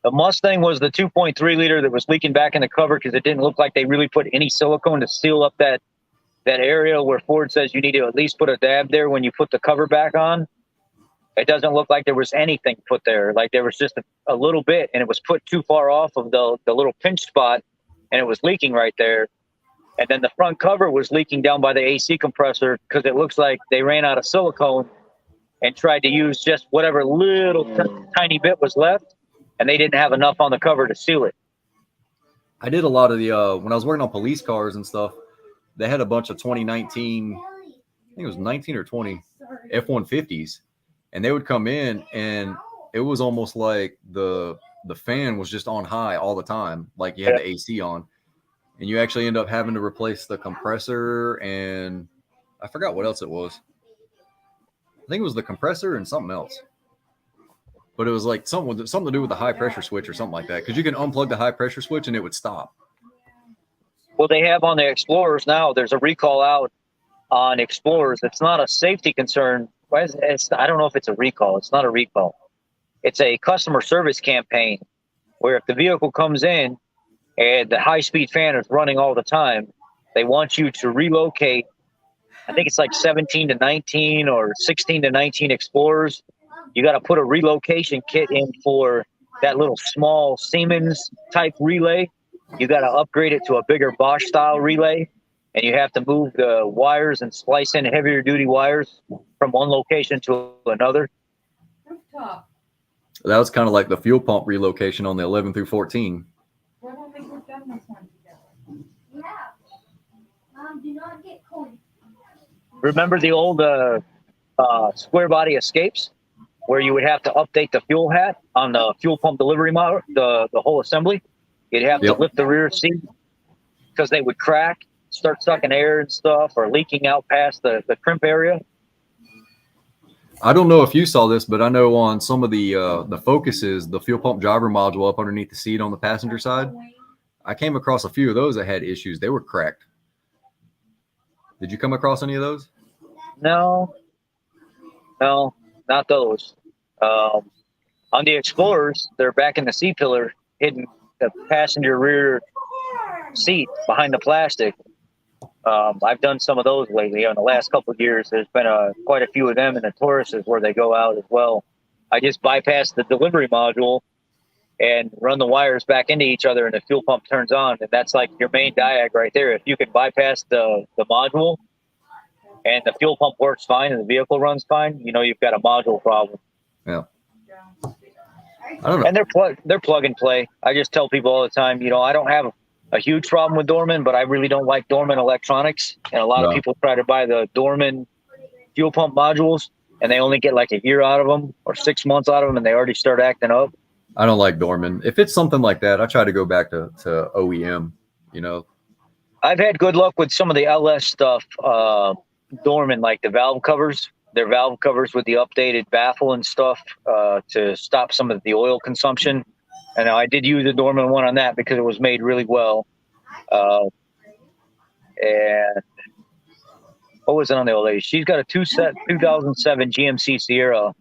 The Mustang was the 2.3 liter that was leaking back in the cover because it didn't look like they really put any silicone to seal up that area where Ford says you need to at least put a dab there when you put the cover back on. It doesn't look like there was anything put there. Like there was just a little bit, and it was put too far off of the little pinch spot, and it was leaking right there. And then the front cover was leaking down by the AC compressor because it looks like they ran out of silicone and tried to use just whatever little tiny bit was left, and they didn't have enough on the cover to seal it. I did a lot of the when I was working on police cars and stuff. They had a bunch of 2019, I think it was 19 or 20 F-150s, and they would come in, and it was almost like the fan was just on high all the time, like you had the AC on, and you actually end up having to replace the compressor, and I forgot what else it was. I think it was the compressor and something else. But it was like something to do with the high pressure switch or something like that, because you can unplug the high pressure switch and it would stop. Well, they have on the Explorers now. There's a recall out on Explorers. It's not a safety concern. I don't know if it's a recall. It's not a recall. It's a customer service campaign where if the vehicle comes in and the high-speed fan is running all the time, they want you to relocate. I think it's like 17 to 19 or 16 to 19 Explorers. You got to put a relocation kit in for that little small Siemens type relay. You got to upgrade it to a bigger Bosch style relay, and you have to move the wires and splice in heavier duty wires from one location to another. Rooftop. That was kind of like the fuel pump relocation on the 11 through 14. Why don't we group done this one together? Yeah. Do not get coin. Remember the old square body escapes where you would have to update the fuel hat on the fuel pump delivery model, the whole assembly? You'd have to lift the rear seat because they would crack, start sucking air and stuff, or leaking out past the crimp area. I don't know if you saw this, but I know on some of the Focuses, the fuel pump driver module up underneath the seat on the passenger side, I came across a few of those that had issues. They were cracked. Did you come across any of those? No, not those. On the Explorers, they're back in the C-pillar, hidden the passenger rear seat behind the plastic. I've done some of those lately. In the last couple of years, there's been quite a few of them in the Tauruses where they go out as well. I just bypass the delivery module and run the wires back into each other, and the fuel pump turns on, and that's like your main diag right there. If you can bypass the module and the fuel pump works fine and the vehicle runs fine, you've got a module problem. Yeah. I don't know. And they're plug and play. I just tell people all the time, I don't have a huge problem with Dorman, but I really don't like Dorman electronics. And a lot of people try to buy the Dorman fuel pump modules, and they only get like a year out of them or 6 months out of them, and they already start acting up. I don't like Dorman. If it's something like that, I try to go back to OEM, I've had good luck with some of the LS stuff, Dorman, like the valve covers. Their valve covers with the updated baffle and stuff to stop some of the oil consumption. And I did use a Dorman one on that because it was made really well. And what was it on the old lady? She's got a 2007 GMC Sierra,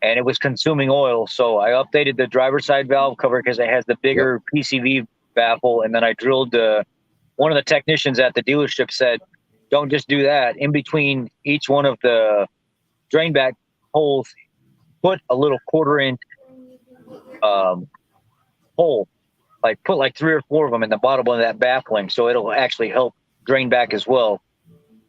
and it was consuming oil. So I updated the driver's side valve cover because it has the bigger PCV baffle, and then I drilled one of the technicians at the dealership said, don't just do that. In between each one of the drain back holes, put a little 1/4 inch hole, like put like 3 or 4 of them in the bottom of that baffling, so it'll actually help drain back as well.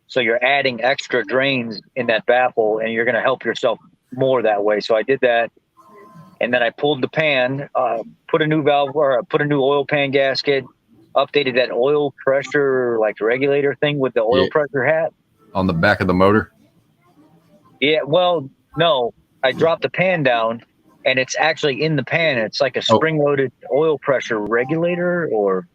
So you're adding extra drains in that baffle, and you're going to help yourself more that way. So I did that, and then I pulled the pan, put a new valve, or put a new oil pan gasket, updated that oil pressure like regulator thing with the oil pressure hat on the back of the motor. Yeah, well, no, I dropped the pan down, and it's actually in the pan. It's like a spring-loaded oil pressure regulator, or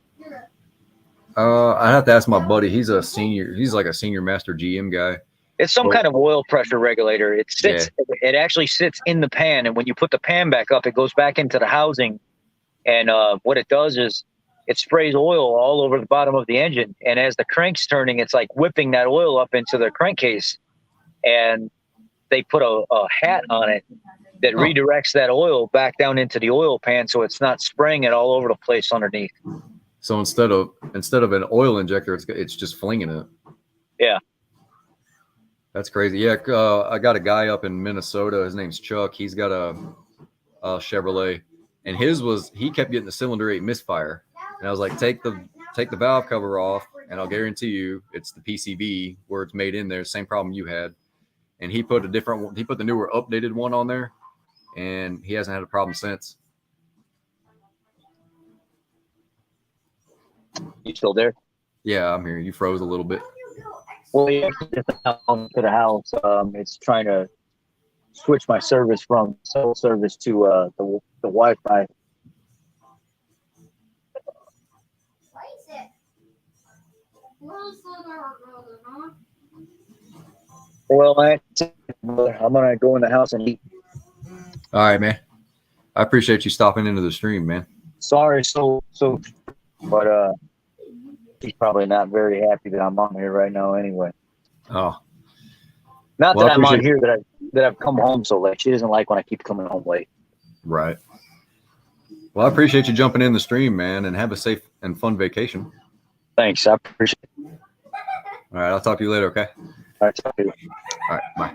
I have to ask my buddy. He's like a senior master GM guy. it's some kind of oil pressure regulator. It actually sits in the pan, and when you put the pan back up, it goes back into the housing. And what it does is it sprays oil all over the bottom of the engine, and as the crank's turning, it's like whipping that oil up into the crankcase, and they put a hat on it that redirects that oil back down into the oil pan, so it's not spraying it all over the place underneath. So instead of an oil injector, it's just flinging it. Yeah, that's crazy. Yeah, I got a guy up in Minnesota. His name's Chuck. He's got a Chevrolet, and he kept getting the cylinder 8 misfire. And I was like, take the valve cover off, and I'll guarantee you it's the PCB where it's made in there. Same problem you had. And he put the newer updated one on there, and he hasn't had a problem since. You still there? Yeah, I'm here. You froze a little bit. Well, yeah, to the house. It's trying to switch my service from cell service to the Wi-Fi. Well, I'm gonna go in the house and eat. All right, man. I appreciate you stopping into the stream, man. Sorry, but she's probably not very happy that I'm on here right now. Anyway. Oh. Not that I'm on here that I've come home so late. She doesn't like when I keep coming home late. Right. Well, I appreciate you jumping in the stream, man, and have a safe and fun vacation. Thanks. I appreciate it. All right. I'll talk to you later, okay? All right. Talk to you. All right. Bye.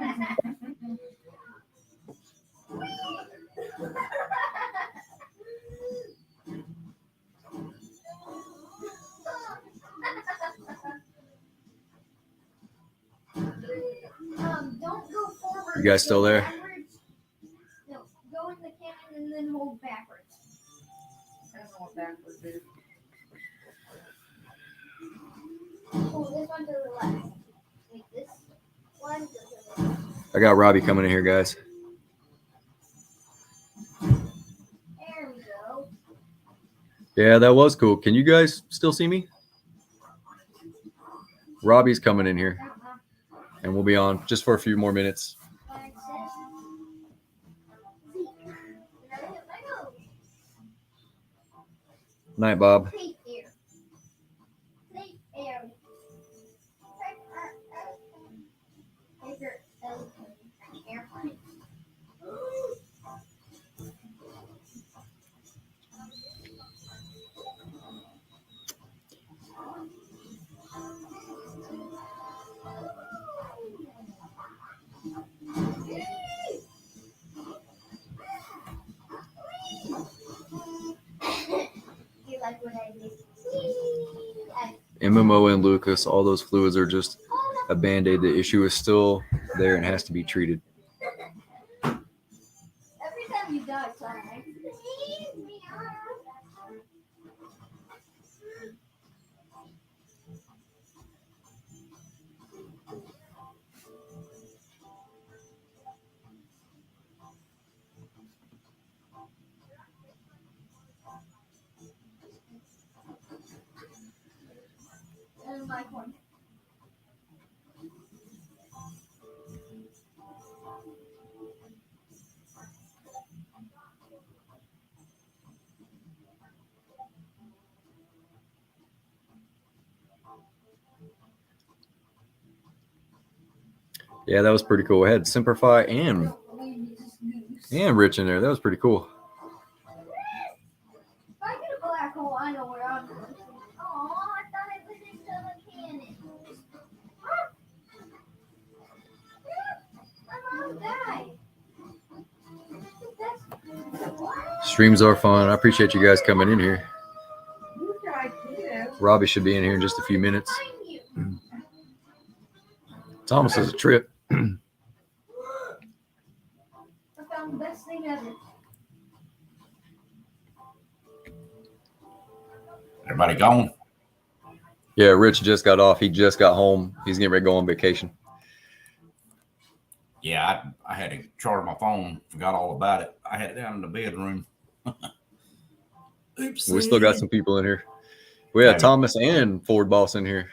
Don't go forward. You guys still there? No, go in the cannon and then hold backwards. I don't know what backwards is. Hold this one to the left. Make this one to the left. I got Robbie coming in here, guys. There we go. Yeah, that was cool. Can you guys still see me? Robbie's coming in here, and we'll be on just for a few more minutes. Night, Bob. MMO and Lucas, all those fluids are just a band-aid. The issue is still there and has to be treated. Every time you die, sorry. My corner. Yeah, that was pretty cool. I had Semperfi and Rich in there. That was pretty cool. If I get a black hole, I know where I'm Streams are fun. I appreciate you guys coming in here. Robbie should be in here in just a few minutes. Thomas has a trip. I found the best thing ever. Everybody gone? Yeah, Rich just got off. He just got home. He's getting ready to go on vacation. Yeah, I had to charge my phone. Forgot all about it. I had it down in the bedroom. Oops. We still got some people in here. We had Thomas and Ford Boss in here.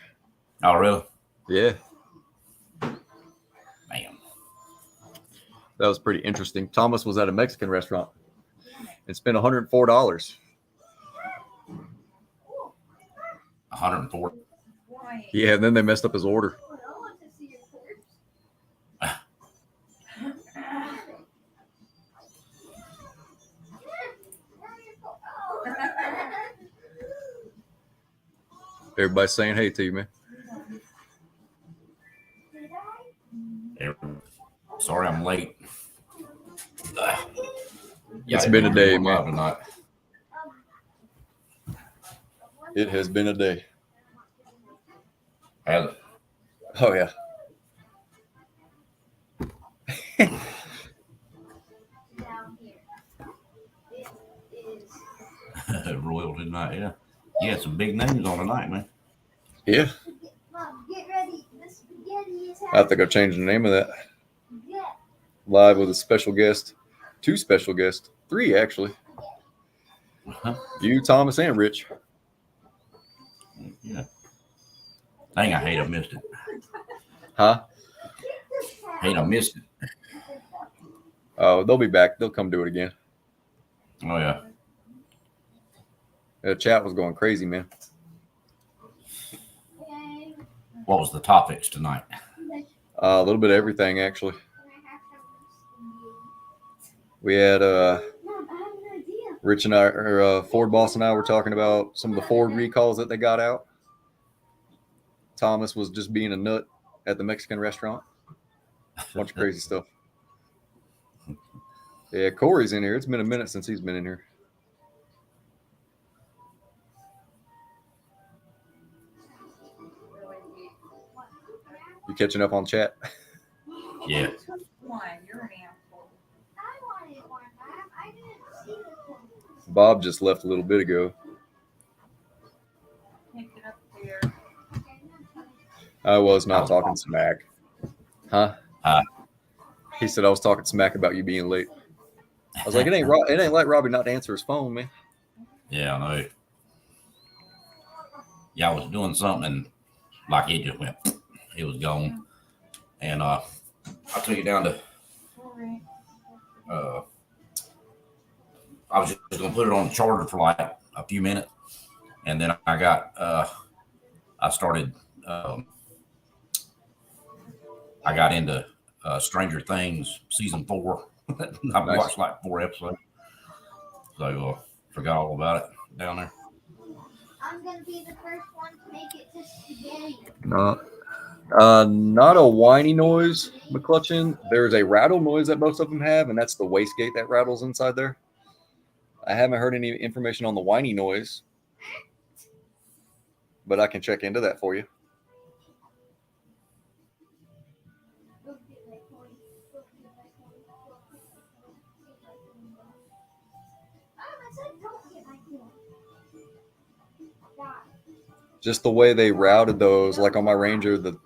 Oh, really? Yeah. Man. That was pretty interesting. Thomas was at a Mexican restaurant and spent $104. 104. Yeah, and then they messed up his order. I want to see your corpse. Everybody's saying hey to you, man. Sorry, I'm late. It's been a day, man. Tonight. It has been a day. Has it? Oh, yeah. Down here. It is. Royal tonight, yeah. Yeah, some big names on tonight, man. Yeah. Mom, get ready. The spaghetti is I have to go change the name of that. Yeah. Live with a special guest. 2 special guests. 3, actually. You, Thomas, and Rich. Yeah. Dang, I hate I missed it. Huh? Hate I missed it. Oh, they'll be back. They'll come do it again. Oh, yeah. The chat was going crazy, man. What was the topics tonight? A little bit of everything, actually. We had Rich and I, or Ford Boss and I were talking about some of the Ford recalls that they got out. Thomas was just being a nut at the Mexican restaurant. Bunch of crazy stuff. Yeah, Corey's in here. It's been a minute since he's been in here. You catching up on chat? Yeah. You're an asshole. I wanted one, Mom. I didn't see the one. Bob just left a little bit ago. Can't get up there. I was not talking smack. Huh? He said I was talking smack about you being late. I was like, it ain't like Robbie not to answer his phone, man. Yeah, I know. Yeah, I was doing something and like it just went, it was gone. And I took it down to I was just gonna put it on the charger for like a few minutes, and then I got I started I got into Stranger Things season 4. I've Nice. watched like 4 episodes, so forgot all about it down there. I'm gonna be the first one to make it to spaghetti. Not a whiny noise, McClutchin. There's a rattle noise that most of them have, and that's the wastegate that rattles inside there. I haven't heard any information on the whiny noise, but I can check into that for you. Just the way they routed those, like on my Ranger, the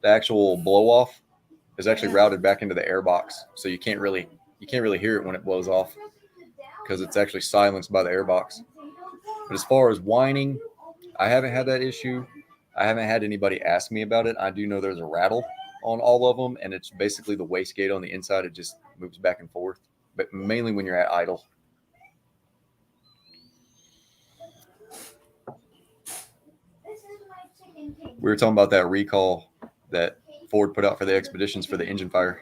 actual blow off is actually routed back into the air box, so you can't really hear it when it blows off because it's actually silenced by the air box. But as far as whining, I haven't had that issue. I haven't had anybody ask me about it. I do know there's a rattle on all of them, and it's basically the wastegate on the inside. It just moves back and forth, but mainly when you're at idle. We were talking about that recall that Ford put out for the Expeditions for the engine fire.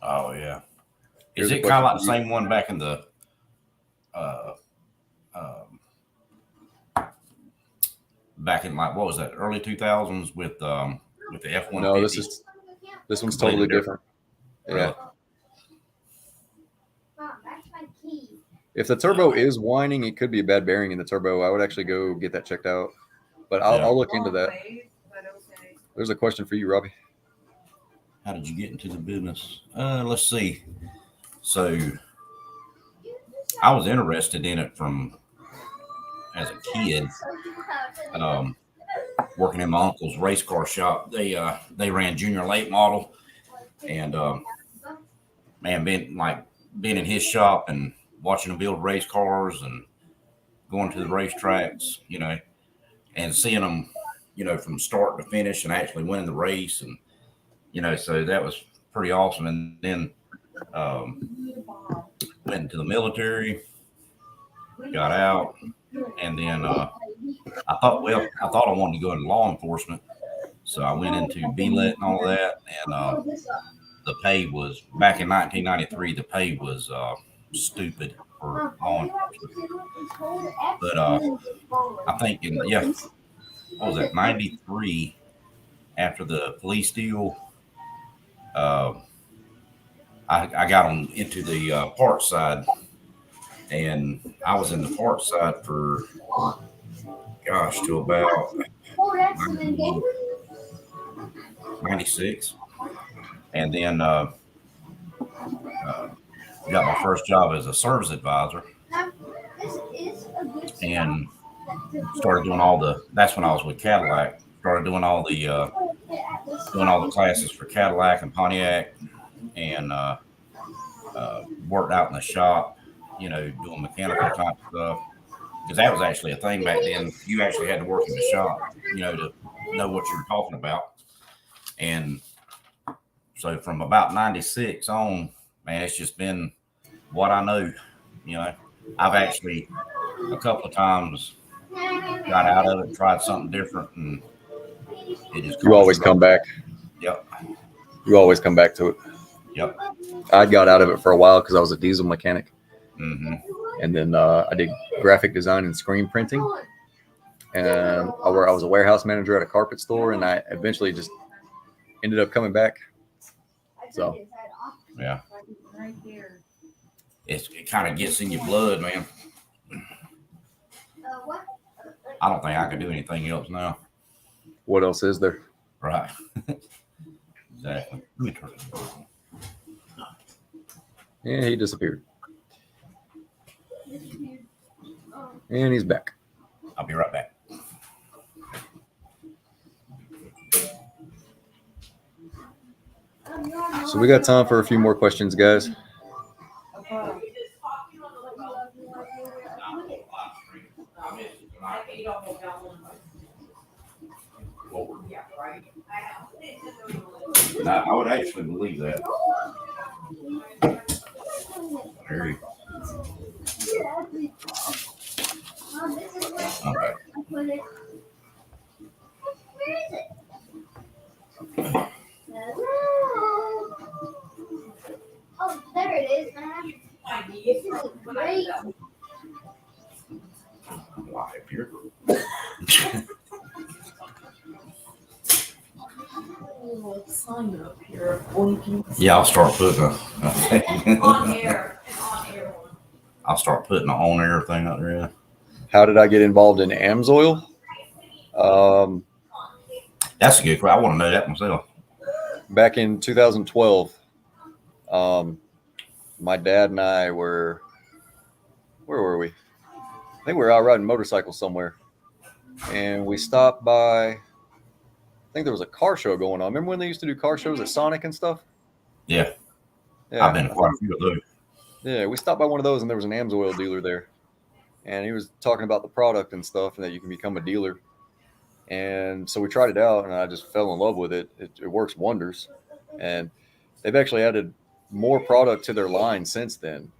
Oh yeah. Here's Is a it kind of like question the for you. same one back in the back in like what was that, early 2000s with the F-150? No, this one's totally different. Yeah. If the turbo is whining, it could be a bad bearing in the turbo. I would actually go get that checked out. But I'll look into that. There's a question for you, Robbie. How did you get into the business? Let's see. So I was interested in it from as a kid. Working in my uncle's race car shop. They ran junior late model, and man, being in his shop and watching him build race cars and going to the racetracks, you know, and seeing them, you know, from start to finish and actually winning the race, and you know, so that was pretty awesome. And then went into the military, got out, and then I thought I wanted to go into law enforcement, so I went into BLET and all of that, and the pay was back in 1993. The pay was stupid for law enforcement, but I think what was that, 93, after the police deal, I got on into the parts side, and I was in the parts side for to about 96, and then got my first job as a service advisor, and started doing that's when I was with Cadillac. Started doing all the classes for Cadillac and Pontiac, and worked out in the shop, you know, doing mechanical type stuff, because that was actually a thing back then. You actually had to work in the shop, you know, to know what you were talking about. And so from about 96 on, man, it's just been what I know. You know, I've actually a couple of times got out of it, tried something different, and it just You always come back. Yep. You always come back to it. Yep. I got out of it for a while because I was a diesel mechanic. Mm-hmm. And then I did graphic design and screen printing. And I was a warehouse manager at a carpet store, and I eventually just ended up coming back. So, yeah. It kind of gets in your blood, man. I don't think I could do anything else now. What else is there? Right. Exactly. Let me turn this on. Yeah, he disappeared. And he's back. I'll be right back. So we got time for a few more questions, guys. I would actually believe that. There you go. All right. Oh, there it is, man. This is great. Live here. Yeah, I'll start putting on air. I'll start putting the on air thing out there. Yeah. How did I get involved in AMSOIL? That's a good question. I want to know that myself. Back in 2012, my dad and I were, where were we? I think we were out riding motorcycles somewhere. And we stopped by, I think there was a car show going on. Remember when they used to do car shows at Sonic and stuff? Yeah. Yeah. I've been to quite a few of those. Yeah, we stopped by one of those, and there was an AMSOIL dealer there. And he was talking about the product and stuff, and that you can become a dealer. And so we tried it out, and I just fell in love with it. It works wonders. And they've actually added more product to their line since then.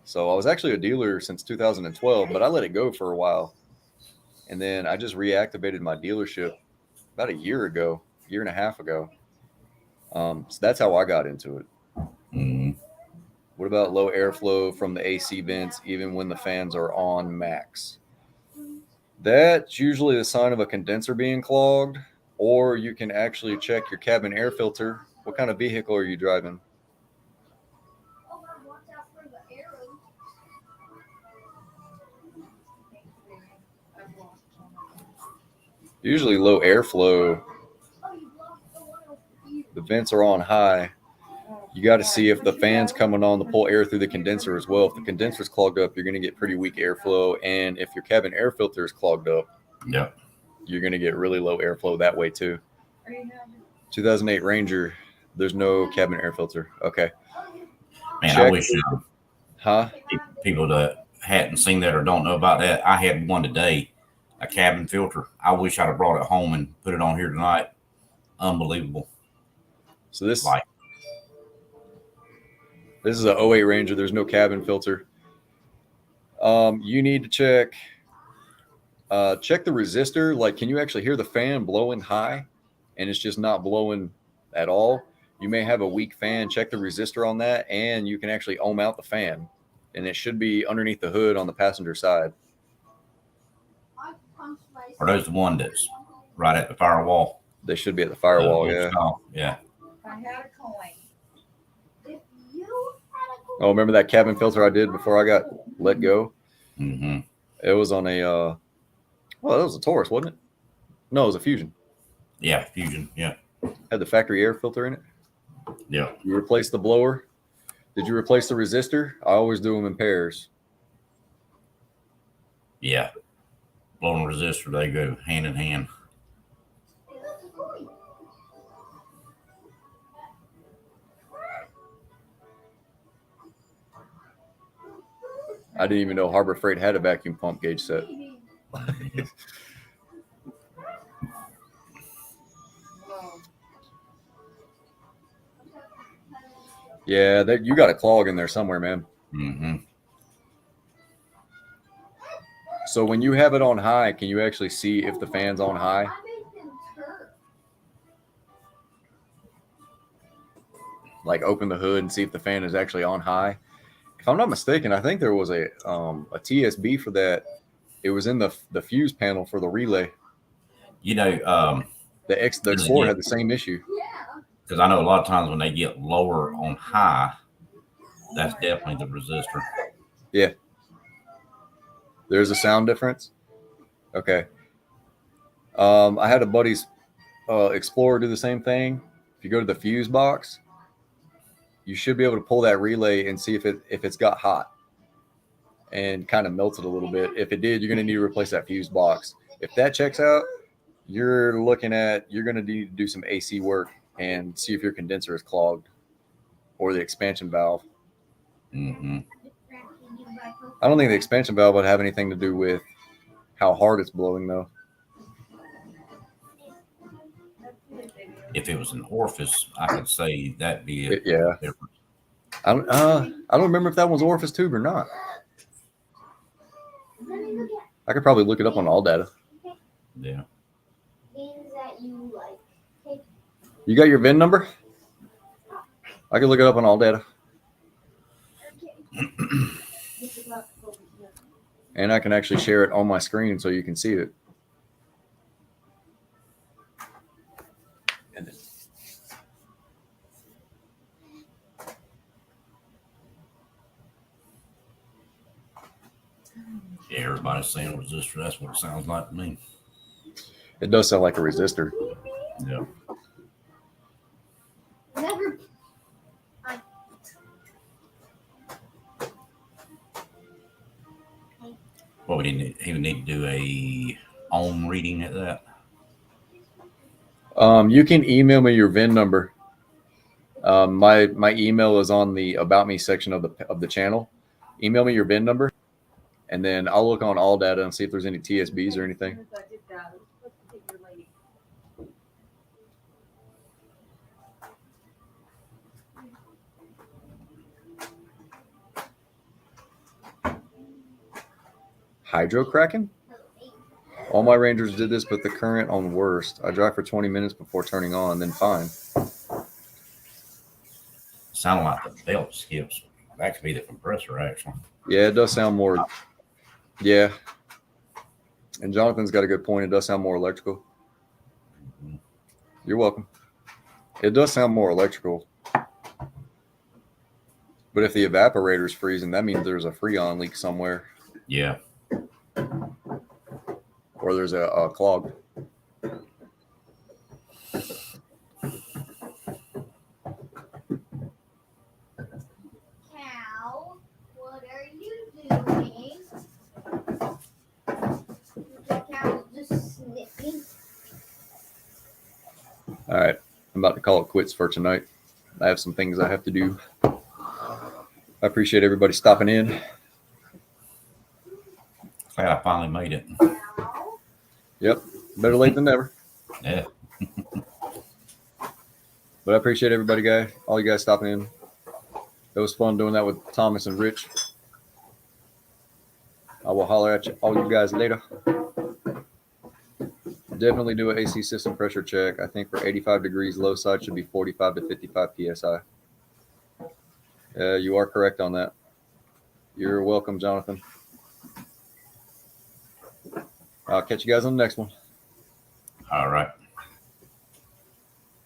So I was actually a dealer since 2012, but I let it go for a while. And then I just reactivated my dealership about a year and a half ago. So that's how I got into it. Mm-hmm. What about low airflow from the AC vents, even when the fans are on max? That's usually a sign of a condenser being clogged, or you can actually check your cabin air filter. What kind of vehicle are you driving? Usually low airflow. The vents are on high. You got to see if the fan's coming on to pull air through the condenser as well. If the condenser's clogged up, you're going to get pretty weak airflow. And if your cabin air filter is clogged up, Yep. you're going to get really low airflow that way too. 2008 Ranger, there's no cabin air filter. Okay. Man, Check. I wish Huh? people that hadn't seen that or don't know about that. I had one today, a cabin filter. I wish I'd have brought it home and put it on here tonight. Unbelievable. So this Like, is a 08 Ranger. There's no cabin filter. You need to check the resistor. Like, can you actually hear the fan blowing high and it's just not blowing at all? You may have a weak fan. Check the resistor on that, and you can actually ohm out the fan, and it should be underneath the hood on the passenger side. are those the one that's right at the firewall? They should be at the firewall. Yeah. Yeah. I had a coin. Oh, remember that cabin filter I did before I got let go? Mm-hmm. It was on a well, that was a Taurus, wasn't it? No, it was a Fusion. Yeah, Fusion. Yeah. Had the factory air filter in it. Yeah. You replaced the blower. Did you replace the resistor? I always do them in pairs. Yeah. Blow and resistor, they go hand in hand. I didn't even know Harbor Freight had a vacuum pump gauge set. Yeah, you got a clog in there somewhere, man. Mm-hmm. So when you have it on high, can you actually see if the fan's on high? Like open the hood and see if the fan is actually on high. If I'm not mistaken, I think there was a TSB for that. It was in the fuse panel for the relay. You know, The Explorer had the same issue. because I know a lot of times when they get lower on high, that's definitely the resistor. Yeah. There's a sound difference. Okay. I had a buddy's Explorer do the same thing. If you go to the fuse box, you should be able to pull that relay and see if it's got hot and kind of melted a little bit. If it did, you're going to need to replace that fuse box. If that checks out, you're going to need to do some AC work and see if your condenser is clogged or the expansion valve. Mm-hmm. I don't think the expansion valve would have anything to do with how hard it's blowing, though. If it was an orifice, I could say that'd be Yeah. different. I don't remember if that one's orifice tube or not. I could probably look it up on all data. Yeah. You got your VIN number? I can look it up on all data. And I can actually share it on my screen so you can see it. Yeah, everybody's saying resistor. That's what it sounds like to me. It does sound like a resistor. Yeah. Well, he would need to do a ohm reading at that. You can email me your VIN number. My email is on the About Me section of the channel. Email me your VIN number, and then I'll look on all data and see if there's any TSBs or anything. Hydro cracking? All my Rangers did this, but the current on worst. I drive for 20 minutes before turning on, then fine. Sounded like the belt skips. That could be the compressor, actually. Yeah, it does sound more. Yeah. And Jonathan's got a good point. It does sound more electrical. You're welcome. It does sound more electrical. But if the evaporator's freezing, that means there's a freon leak somewhere. Yeah. Or there's a clog. Cow, what are you doing? The cow just sniffing. All right, I'm about to call it quits for tonight. I have some things I have to do. I appreciate everybody stopping in. Glad I finally made it. Yep, better late than never. Yeah. But I appreciate everybody, all you guys stopping in. It was fun doing that with Thomas and Rich. I will holler at all you guys later. Definitely do an AC system pressure check. I think for 85 degrees, low side should be 45 to 55 PSI. You are correct on that. You're welcome, Jonathan. I'll catch you guys on the next one. All right.